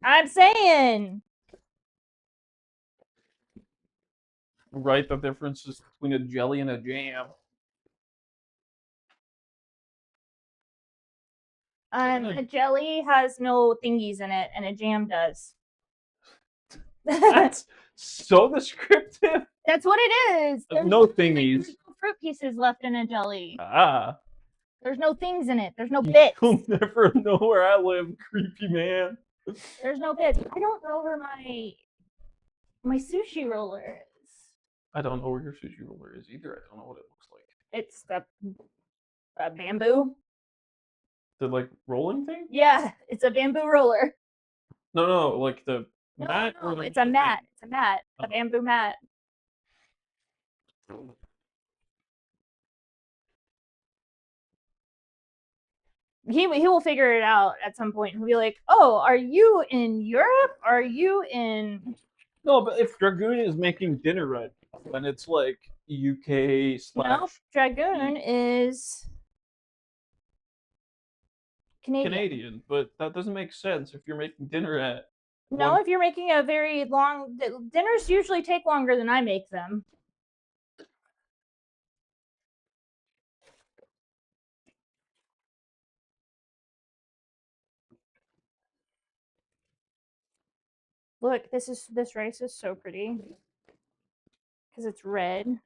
I'm saying. Right, the difference is between a jelly and a jam. A jelly has no thingies in it, and a jam does. That's so descriptive. That's what it is. There's no thingies. There's no fruit pieces left in a jelly. Ah. There's no things in it. There's no bits. You'll never know where I live, creepy man. There's no bits. I don't know where my sushi roller is. I don't know where your sushi roller is either. I don't know what it looks like. It's the bamboo. The like rolling thing? Yeah, it's a bamboo roller. No, like the mat. No, it's a mat. It's a mat. A bamboo mat. He will figure it out at some point. He'll be like, "Oh, are you in Europe? Are you in?" No, but if Dragoon is making dinner right, then it's like UK / No, Dragoon is Canadian, but that doesn't make sense if you're making dinner at. No, if you're making a very long dinners usually take longer than I make them. Look, this rice is so pretty because it's red.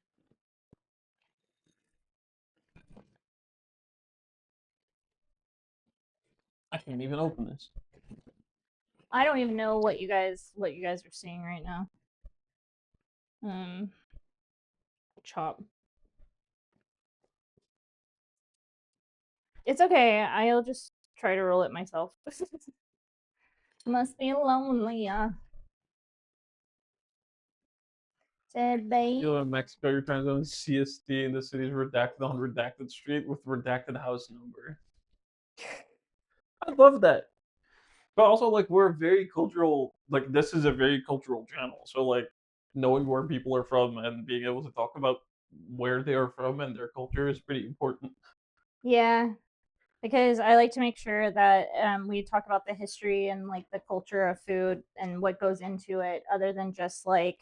I can't even open this. I don't even know what you guys are seeing right now. Chop. It's okay. I'll just try to roll it myself. Must be lonely, yeah. Said babe. You know, in Mexico, you're trying to go in CSD, and the city's redacted on redacted street with redacted house number. I love that. But also, like, we're very cultural. Like, this is a very cultural channel. So, like, knowing where people are from and being able to talk about where they are from and their culture is pretty important. Yeah, because I like to make sure that we talk about the history and like the culture of food and what goes into it, other than just like,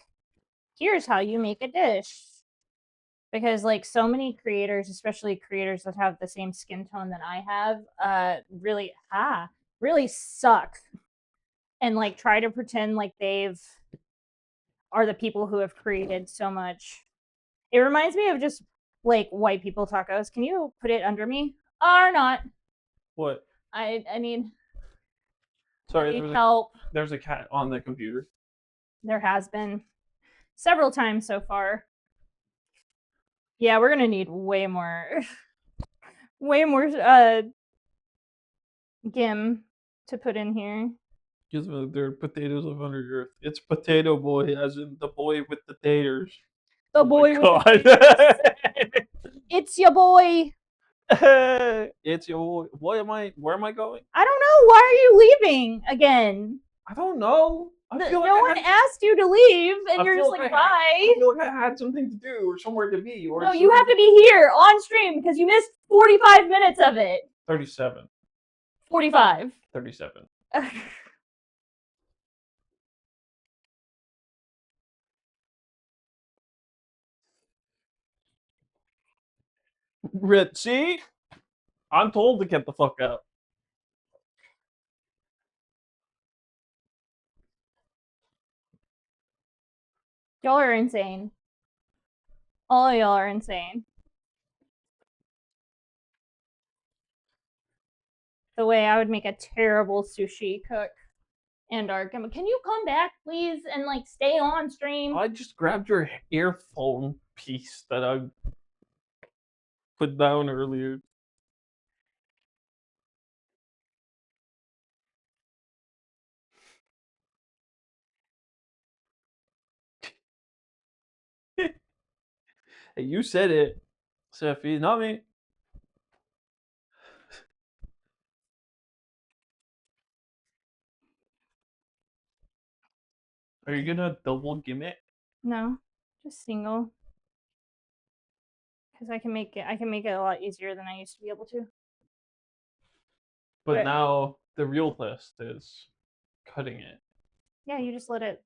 here's how you make a dish. Because like so many creators, especially creators that have the same skin tone that I have, really suck and like try to pretend like are the people who have created so much. It reminds me of just like white people tacos. Can you put it under me or not? What? I need. Sorry, help. There's a cat on the computer. There has been several times so far. Yeah, we're gonna need way more gim to put in here. Because there are potatoes of under the earth. It's Potato Boy, as in the boy with the taters. The Oh boy my with the God. It's your boy. It's your. What am I? Where am I going? I don't know. Why are you leaving again? I don't know. I feel like No I one had, asked you to leave, and I you're feel just like, like I bye. feel like I had something to do or somewhere to be. Or No, you have to be here on stream because you missed 45 minutes of it. 37. 45. 37. See? I'm told to get the fuck out. Y'all are insane. All of y'all are insane. The way I would make a terrible sushi cook. And our can you come back, please, and like stay on stream? I just grabbed your earphone piece that I put down earlier. Hey, you said it, Seffi, not me. Are you gonna double Gimbap? No, just single. Because I can make it a lot easier than I used to be able to. But Right. now the real test is cutting it. Yeah, you just let it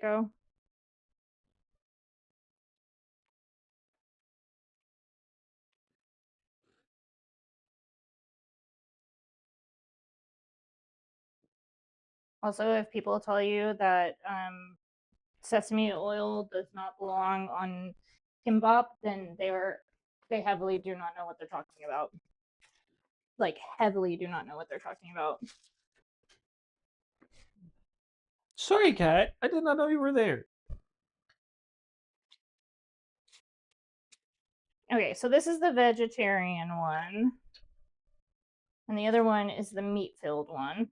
go. Also, if people tell you that sesame oil does not belong on Gimbap, then they heavily do not know what they're talking about. Like heavily do not know what they're talking about. Sorry, Kat. I did not know you were there. Okay, so this is the vegetarian one. And the other one is the meat-filled one.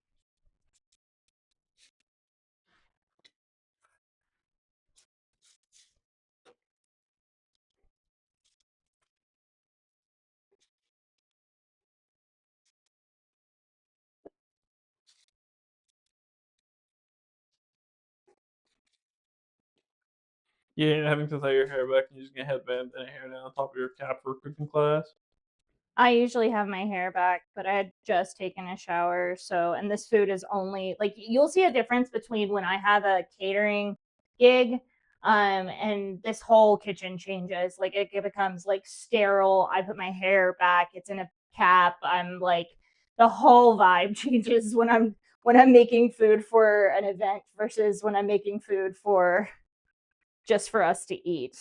Yeah, having to tie your hair back and using a headband and a hair down on top of your cap for cooking class. I usually have my hair back, but I had just taken a shower, so and this food is only like you'll see a difference between when I have a catering gig and this whole kitchen changes. Like it becomes like sterile. I put my hair back, it's in a cap. I'm like the whole vibe changes when I'm making food for an event versus when I'm making food for just for us to eat.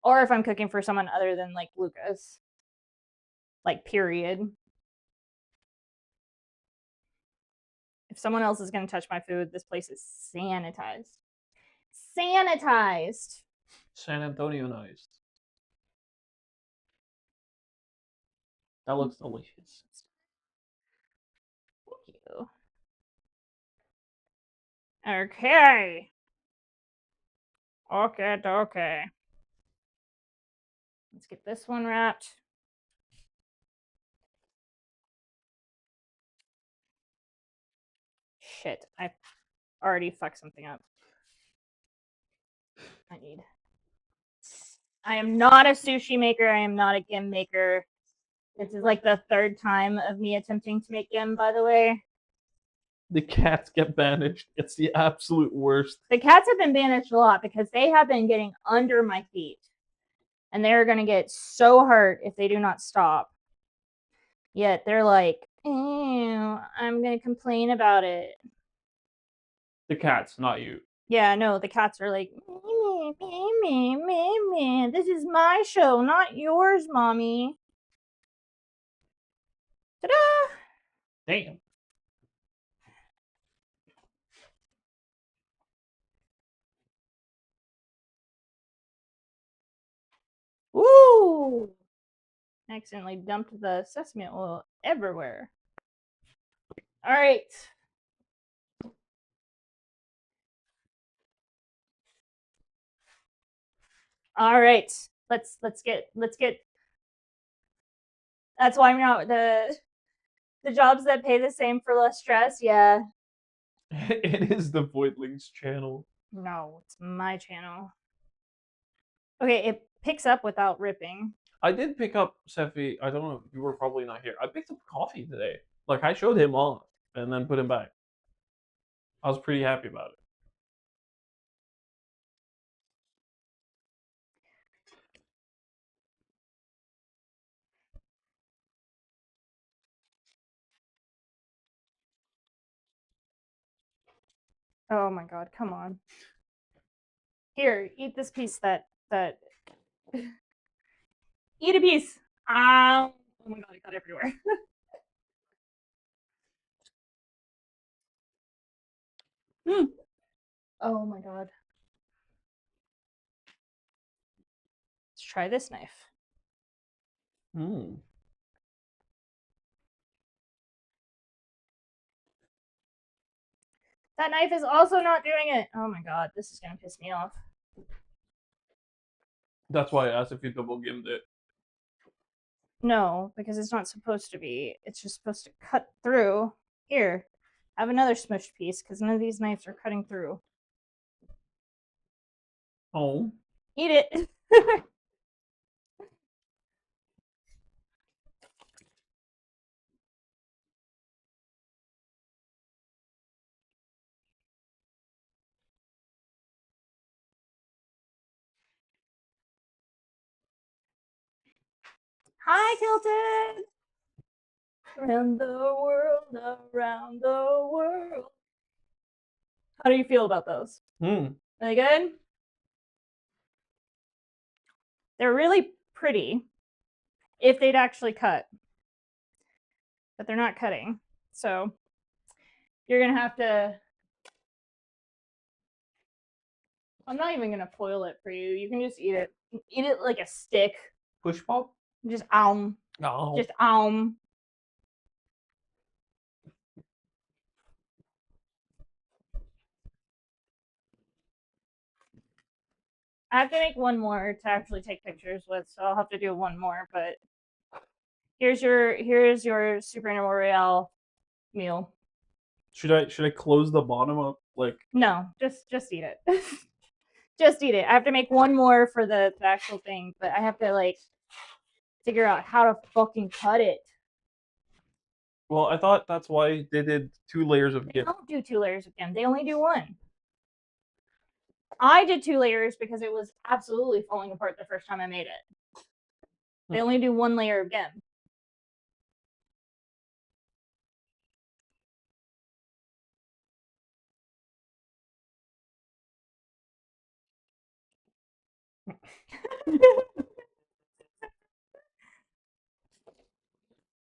Or if I'm cooking for someone other than like Lucas. Like, period. If someone else is going to touch my food, this place is sanitized. Sanitized. San Antonio-nized. That looks delicious. Thank you. Okay. Okay. Let's get this one wrapped. Shit, I already fucked something up. I am not a sushi maker. I am not a gim maker. This is like the third time of me attempting to make gim, by the way. The cats get banished. It's the absolute worst. The cats have been banished a lot because they have been getting under my feet. And they're going to get so hurt if they do not stop. Yet they're like, ew, I'm going to complain about it. The cats, not you. Yeah, no, the cats are like, me. This is my show, not yours, mommy. Ta-da! Damn. Woo! I accidentally dumped the sesame oil everywhere. All right. All right. Let's get. That's why I'm not the jobs that pay the same for less stress. Yeah. It is the Voidlings channel. No, it's my channel. Okay, it picks up without ripping. I did pick up, Sephi. I don't know. You were probably not here. I picked up coffee today. Like I showed him on and then put him back. I was pretty happy about it. Oh my god, come on. Here, eat this piece that eat a piece. Oh my god, it got everywhere. Oh my god. Let's try this knife. Hmm. That knife is also not doing it. Oh my god, this is gonna piss me off. That's why I asked if you double gimmed it. No, because it's not supposed to be. It's just supposed to cut through. Here, have another smushed piece because none of these knives are cutting through. Oh. Eat it. Hi, Kilton. Around the world, around the world. How do you feel about those? Hmm. Are they good? They're really pretty if they'd actually cut, but they're not cutting. So you're gonna have to. I'm not even gonna foil it for you. You can just eat it. Eat it like a stick. Push pop? Just Oh. Just I have to make one more to actually take pictures with, so I'll have to do one more. But here's your Super Royale meal. Should I close the bottom up? Like No, just eat it. Just eat it. I have to make one more for the actual thing, but I have to like figure out how to fucking cut it. well, I thought that's why they did 2 layers of They gimp. don't do 2 layers of gim. They only do 1. I did 2 layers because it was absolutely falling apart the first time I made it. They only do 1 layer of gim.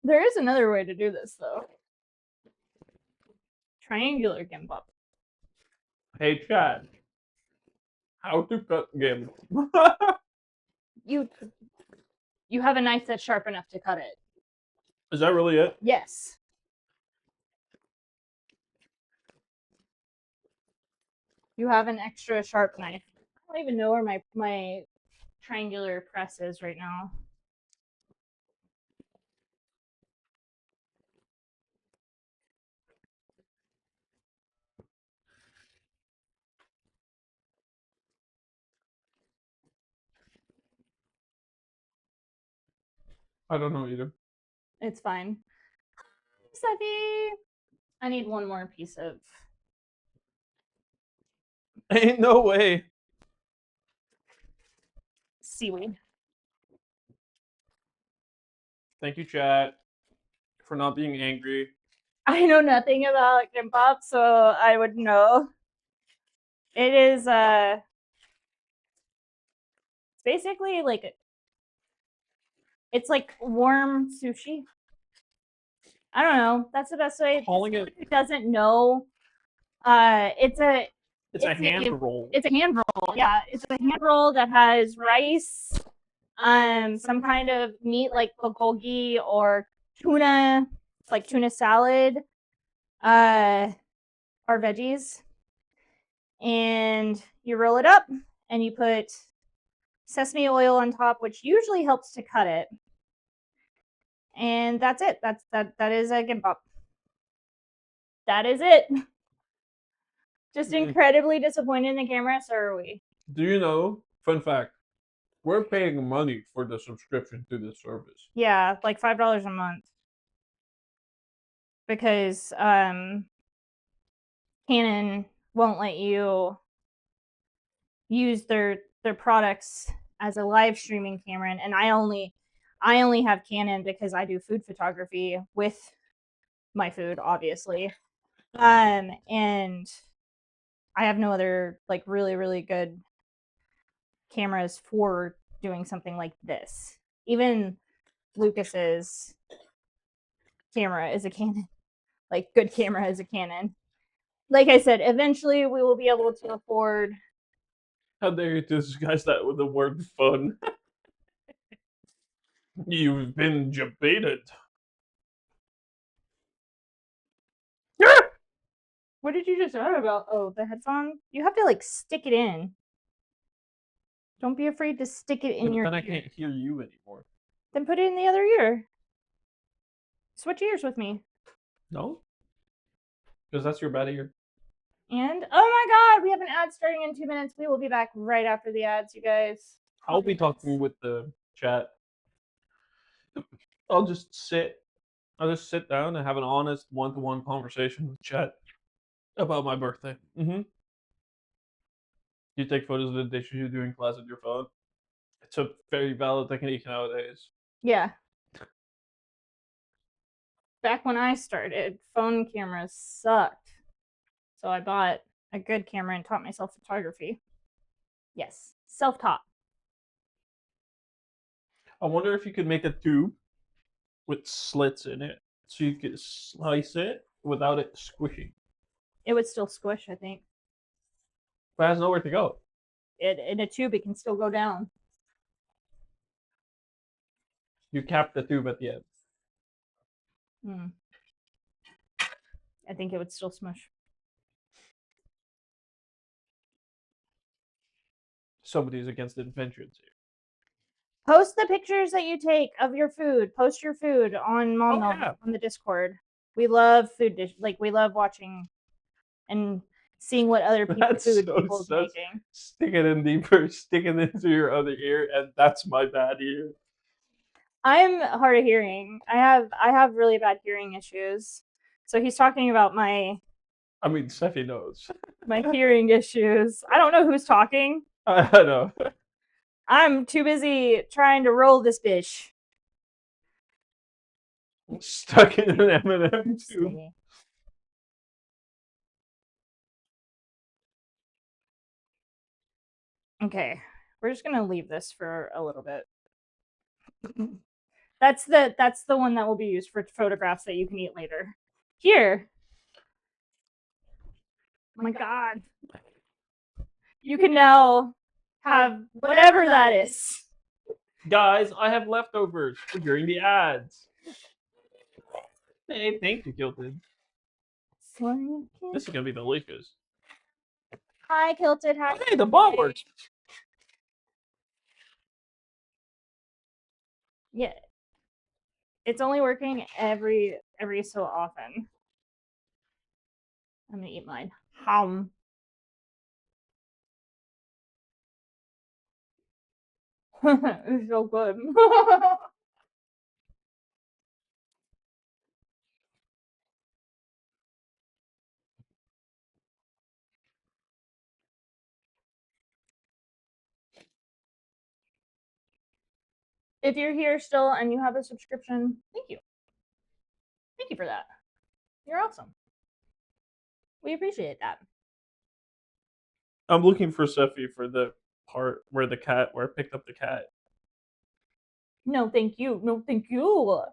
There is another way to do this though. Triangular gimbap. Hey Chad. How to cut gimp? You have a knife that's sharp enough to cut it. Is that really it? Yes. You have an extra sharp knife. I don't even know where my triangular press is right now. I don't know either. It's fine. Steffi, I need one more piece of. Ain't no way. Seaweed. Thank you, chat, for not being angry. I know nothing about gimbap, so I would know. It is it's basically like it's like warm sushi. I don't know. That's the best way. Calling it. Who doesn't know? It's a hand roll. It's a hand roll. Yeah, it's a hand roll that has rice, some kind of meat like bulgogi or tuna, like tuna salad, our veggies, and you roll it up, and you put sesame oil on top, which usually helps to cut it. And that's it. That is a gimbap. That is it. Just incredibly disappointed in the camera, so are we. Do you know? Fun fact: we're paying money for the subscription to this service. Yeah, like $5 a month. Because Canon won't let you use their products as a live streaming camera, and I only have Canon because I do food photography with my food, obviously. And I have no other like really good cameras for doing something like this. Even Lucas's camera is a Canon. Like good camera is a Canon. Like I said, eventually we will be able to afford. How dare you disguise that with the word fun? You've been debated. What did you just say about? Oh, the headphone. You have to like stick it in. Don't be afraid to stick it in your Then ear. I can't hear you anymore. Then put it in the other ear. Switch ears with me. No? Because that's your bad ear. And oh my god, we have an ad starting in 2 minutes. We will be back right after the ads, you guys. I'll be talking with the chat. I'll just sit down and have an honest one-to-one conversation with chat about my birthday. You take photos of the dishes you do in class with your phone. It's a very valid technique nowadays. Yeah. Back when I started, phone cameras sucked. So I bought a good camera and taught myself photography. Yes, self-taught. I wonder if you could make a tube with slits in it so you could slice it without it squishing. It would still squish, I think. But it has nowhere to go. In a tube, it can still go down. You cap the tube at the end. I think it would still smush. Somebody's against inventions here. Post the pictures that you take of your food. Post your food on Mom yeah. on the Discord. We love food dish. Like we love watching and seeing what other people's food people's making. Stick it in deeper. Stick it into your other ear, and that's my bad ear. I'm hard of hearing. I have really bad hearing issues. So he's talking about my. I mean, Steffi knows. My hearing issues. I don't know who's talking. I know. I'm too busy trying to roll this bitch. Stuck in an M&M tube. Okay, we're just gonna leave this for a little bit. That's the one that will be used for photographs that you can eat later. Here. Oh my god. You can now have whatever that is. Guys, I have leftovers for during the ads. Hey, thank you, Kilted. This is gonna be delicious. Hi, Kilted. Hey, the bot works. Yeah. It's only working every so often. I'm gonna eat mine. It's so good. If you're here still and you have a subscription, thank you. Thank you for that. You're awesome. We appreciate that. I'm looking for Steffi for the part where I picked up the cat. No, thank you. No, thank you.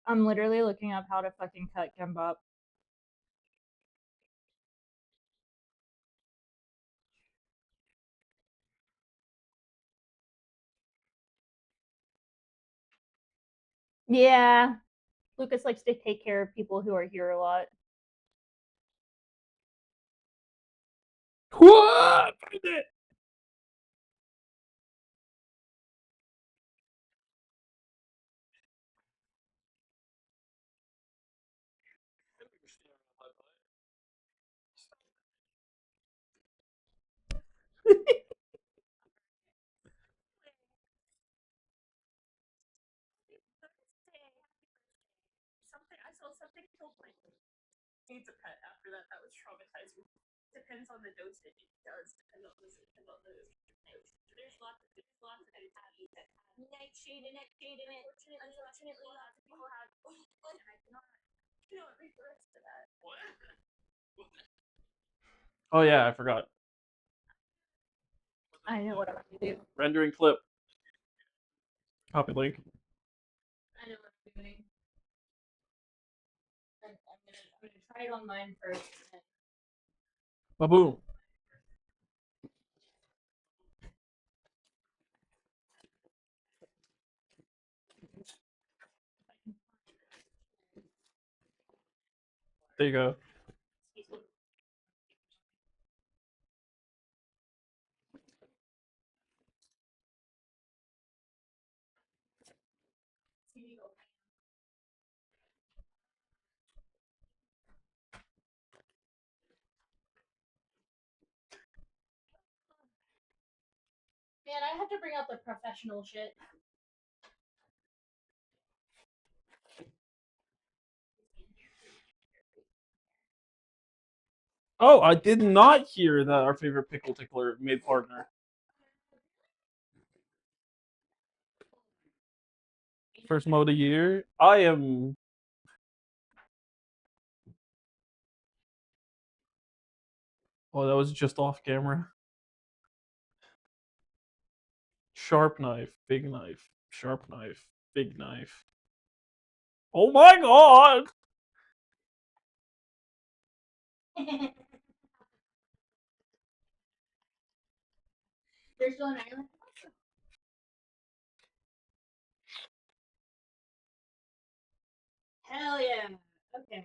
I'm literally looking up how to fucking cut Gimbap. Yeah. Lucas likes to take care of people who are here a lot. What? Find it. I saw something killed my needs a pet after that. That was traumatizing. Depends on the dosage. It does depend on the dosage. There's lots of entities that have nightshade in it. Unfortunately, lots of people have, and I cannot read the rest of that. Oh yeah, I forgot. I know what I'm gonna do. Rendering clip. Copy link. I know what I'm doing. I'm gonna try it on mine first. Baboom. There you go. Man, I have to bring out the professional shit. Oh, I did not hear that our favorite pickle tickler made partner. First mode of year. I am. Oh, that was just off camera. Sharp knife, big knife, sharp knife, big knife. Oh my god! There's still an island. Hell yeah. Okay.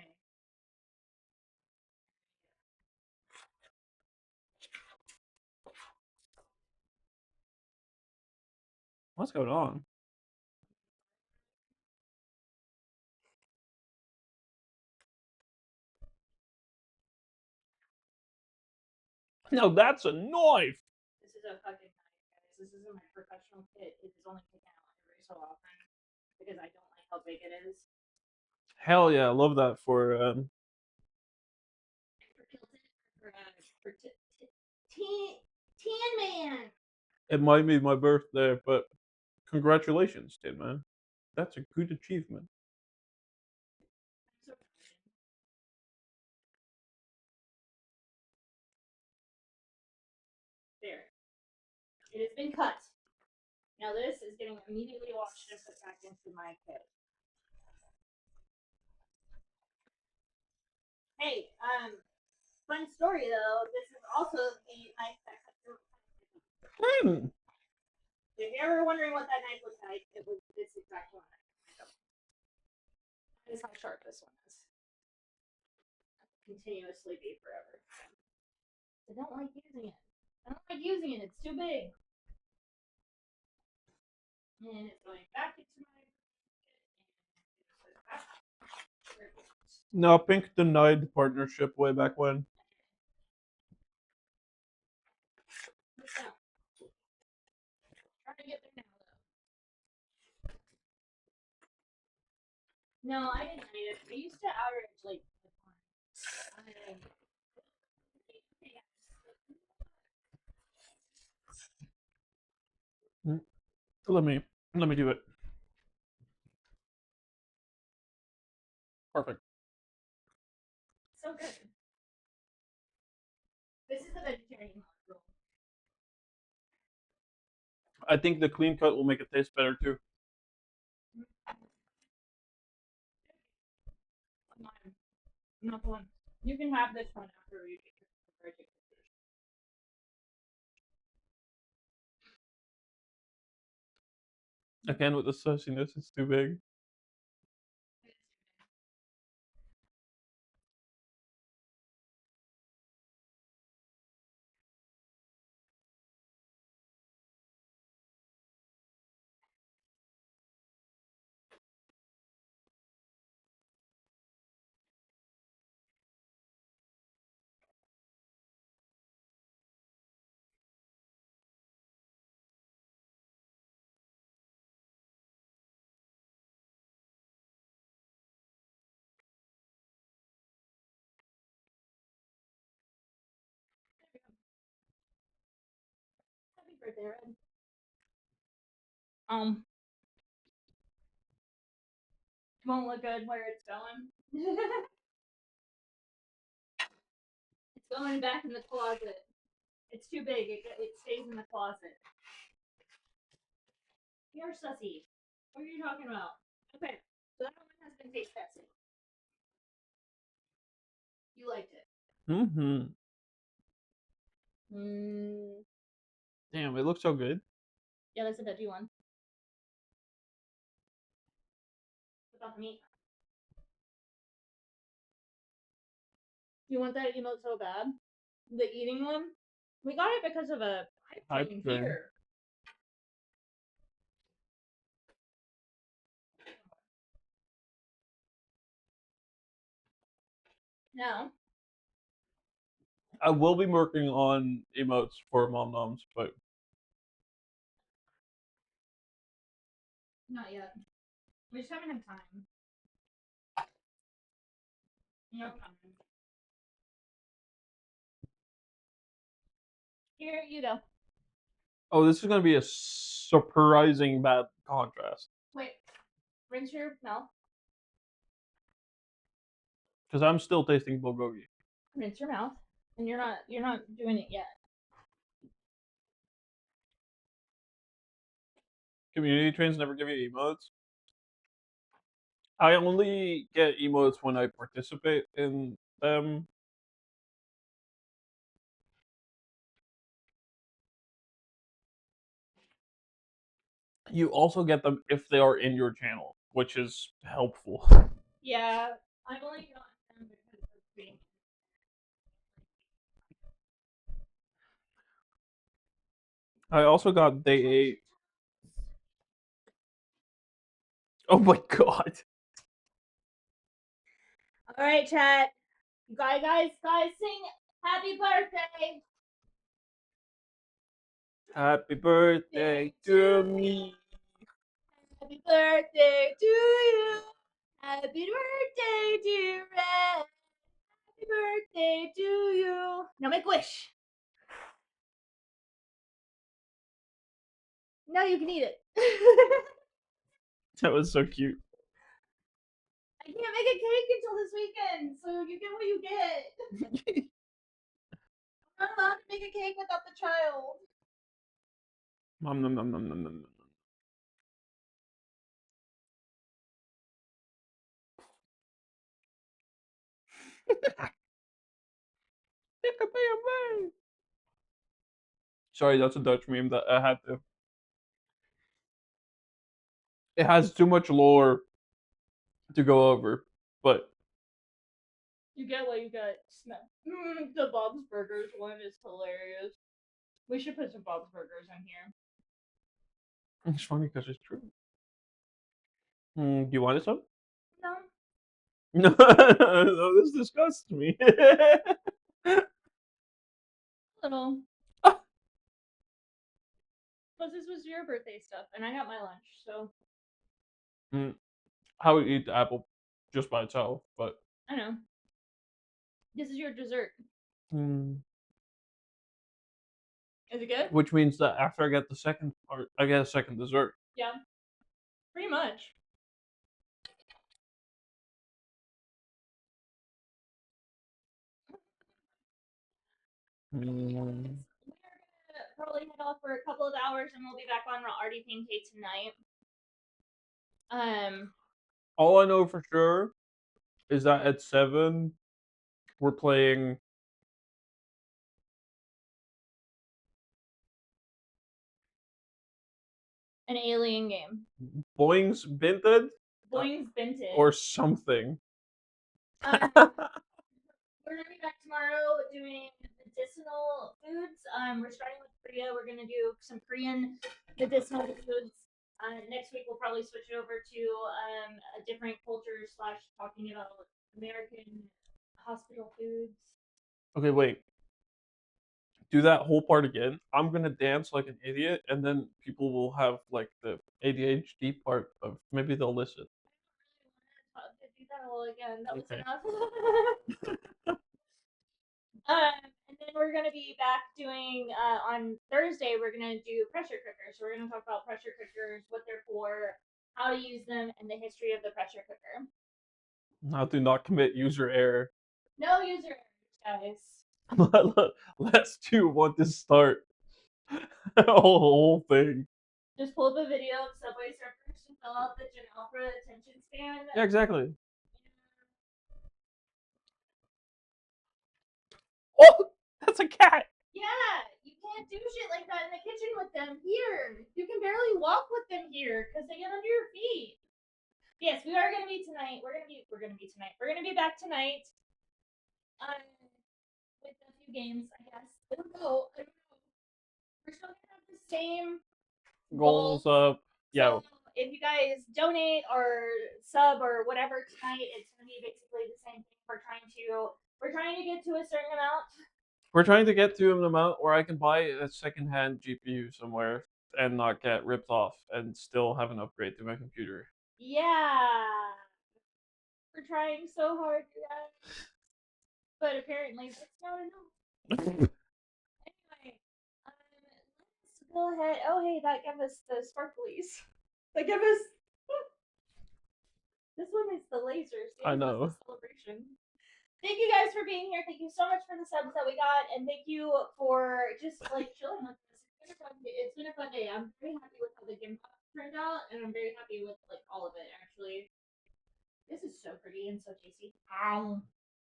What's going on? No, that's a knife. This is a fucking knife, guys. This isn't my professional kit. It is only taken out every so often because I don't like how big it is. Hell yeah, I love that for Tan Man. it might be my birthday, but congratulations, Tin Man. That's a good achievement. There. It has been cut. Now this is getting immediately washed and put back into my kit. Hey, fun story though. This is also the knife that cut through. If you're ever wondering what that knife looks like, it was this exact one. That is how sharp this one is. Continuously be forever. I don't like using it. I don't like using it. It's too big. And it's going back into my. No, Pink denied the partnership way back when. Trying to get there now, though. No, I didn't need it. I used to average like. Let me do it. Perfect. So good. This is the vegetarian roll. I think the clean cut will make it taste better too. Not the one. You can have this one after you get your pictures. Again with the sauciness, it's too big. birthday, Red. Won't look good where it's going. It's going back in the closet. It's too big. It stays in the closet. You're sussy. What are you talking about? Okay, so that one has been taste tested. You liked it. Mm-hmm. Damn, it looks so good. Yeah, that's a veggie one. Without the meat. You want that emote so bad? The eating one? We got it because of a hype train here. No. I will be working on emotes for Mom Noms, but Not yet. We just haven't had time. No time. Here, you go. oh, this is gonna be a surprising bad contrast Wait. Rinse your mouth. because I'm still tasting bulgogi. Rinse your mouth. And you're not doing it yet. Community trains never give you emotes. I only get emotes when I participate in them. You also get them if they are in your channel, which is helpful. Yeah. I've only gotten them because of being. I also got day 8. Oh my god. Alright, chat. Guys, sing happy birthday. Happy birthday to me. Happy birthday to you. Happy birthday, dear Red. Happy birthday to you. Now make wish. Now you can eat it. That was so cute. I can't make a cake until this weekend, so you get what you get. I'm not allowed to make a cake without the child. Nom nom nom nom nom nom. Sorry, that's a Dutch meme that I had to. It has too much lore to go over, but You get what you get. The Bob's Burgers one is hilarious. We should put some Bob's Burgers in here. it's funny because it's true. Do you want some? No. No, this disgusts me. Little. Plus, this was your birthday stuff, and I got my lunch, so. I would eat the apple just by itself, but I know. This is your dessert. Is it good? which means that after I get the second part, I get a second dessert. Yeah. Pretty much. We're gonna probably head off for a couple of hours, and we'll be back on Artie Pancake tonight. All I know for sure is that at 7 we're playing an alien game. Boing's Binted Boing's Binted. or something. We're gonna be back tomorrow doing medicinal foods. We're starting with Korea. We're gonna do some Korean medicinal foods. Next week we'll probably switch it over to a different culture / talking about American hospital foods. Okay, wait. Do that whole part again. I'm gonna dance like an idiot, and then people will have like the ADHD part of maybe they'll listen. Do that all again. That was Okay. enough. And And then we're gonna be back doing on Thursday. We're gonna do pressure cookers. So we're gonna talk about pressure cookers, what they're for, how to use them, and the history of the pressure cooker. How to not commit user error. No user errors, guys. Let's do want to start a whole thing. Just pull up a video of Subway Surfers to fill out the Gen Alpha attention span. Yeah, exactly. Oh, that's a cat. Yeah, you can't do shit like that in the kitchen with them here. You can barely walk with them here because they get under your feet. Yes, we are gonna be tonight. We're gonna be back tonight. With a few games, I guess. I don't know. We're still gonna have the same Goals up. Yeah. So if you guys donate or sub or whatever tonight, it's gonna be basically the same thing. We're trying to get to a certain amount. We're trying to get to an amount where I can buy a secondhand GPU somewhere and not get ripped off and still have an upgrade to my computer. Yeah. We're trying so hard for that. But apparently that's not enough. Anyway, let's go ahead. Oh, hey, that gave us the sparklies. That gave us. This one is the lasers. I know. The celebration. Thank you guys for being here. Thank you so much for the subs that we got, and thank you for just like chilling with us. It's been a fun day. I'm very happy with how the Gimbap turned out, and I'm very happy with like all of it. Actually, this is so pretty and so tasty.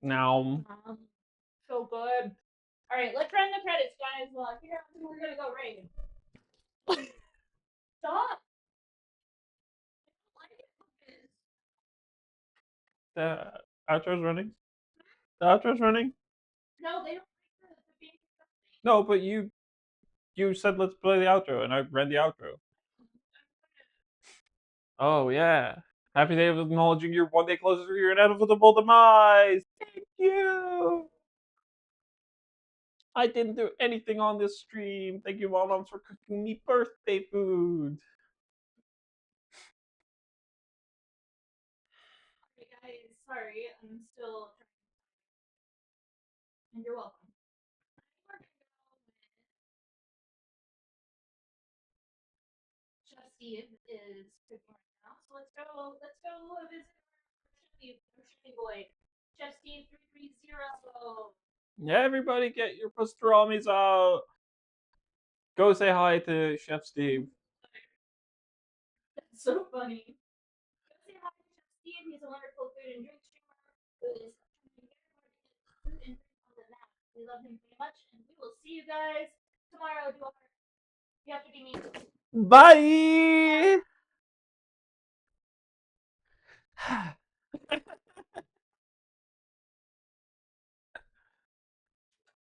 Now. So good. All right, let's run the credits, guys. Well, figure out who we're gonna go raid. Stop. The outro's running. The outro's running. No, they don't like the being. No, but you said let's play the outro, and I ran the outro. Oh yeah. Happy day of acknowledging your one day closer to your inevitable demise. Thank you. I didn't do anything on this stream. Thank you, Moms, for cooking me birthday food. Okay, guys, sorry, I'm still trying. And you're welcome. Chef Steve is cooking right now, so let's go visit our chef boy, Chef Steve 330. Yeah, everybody get your pastrami's out. Go say hi to Chef Steve. That's so funny. Go say hi to Chef Steve. He's a wonderful food and drink streamer who is trying to get food and drink on the map. We love him very much, and we will see you guys tomorrow. You have to be mean. Bye.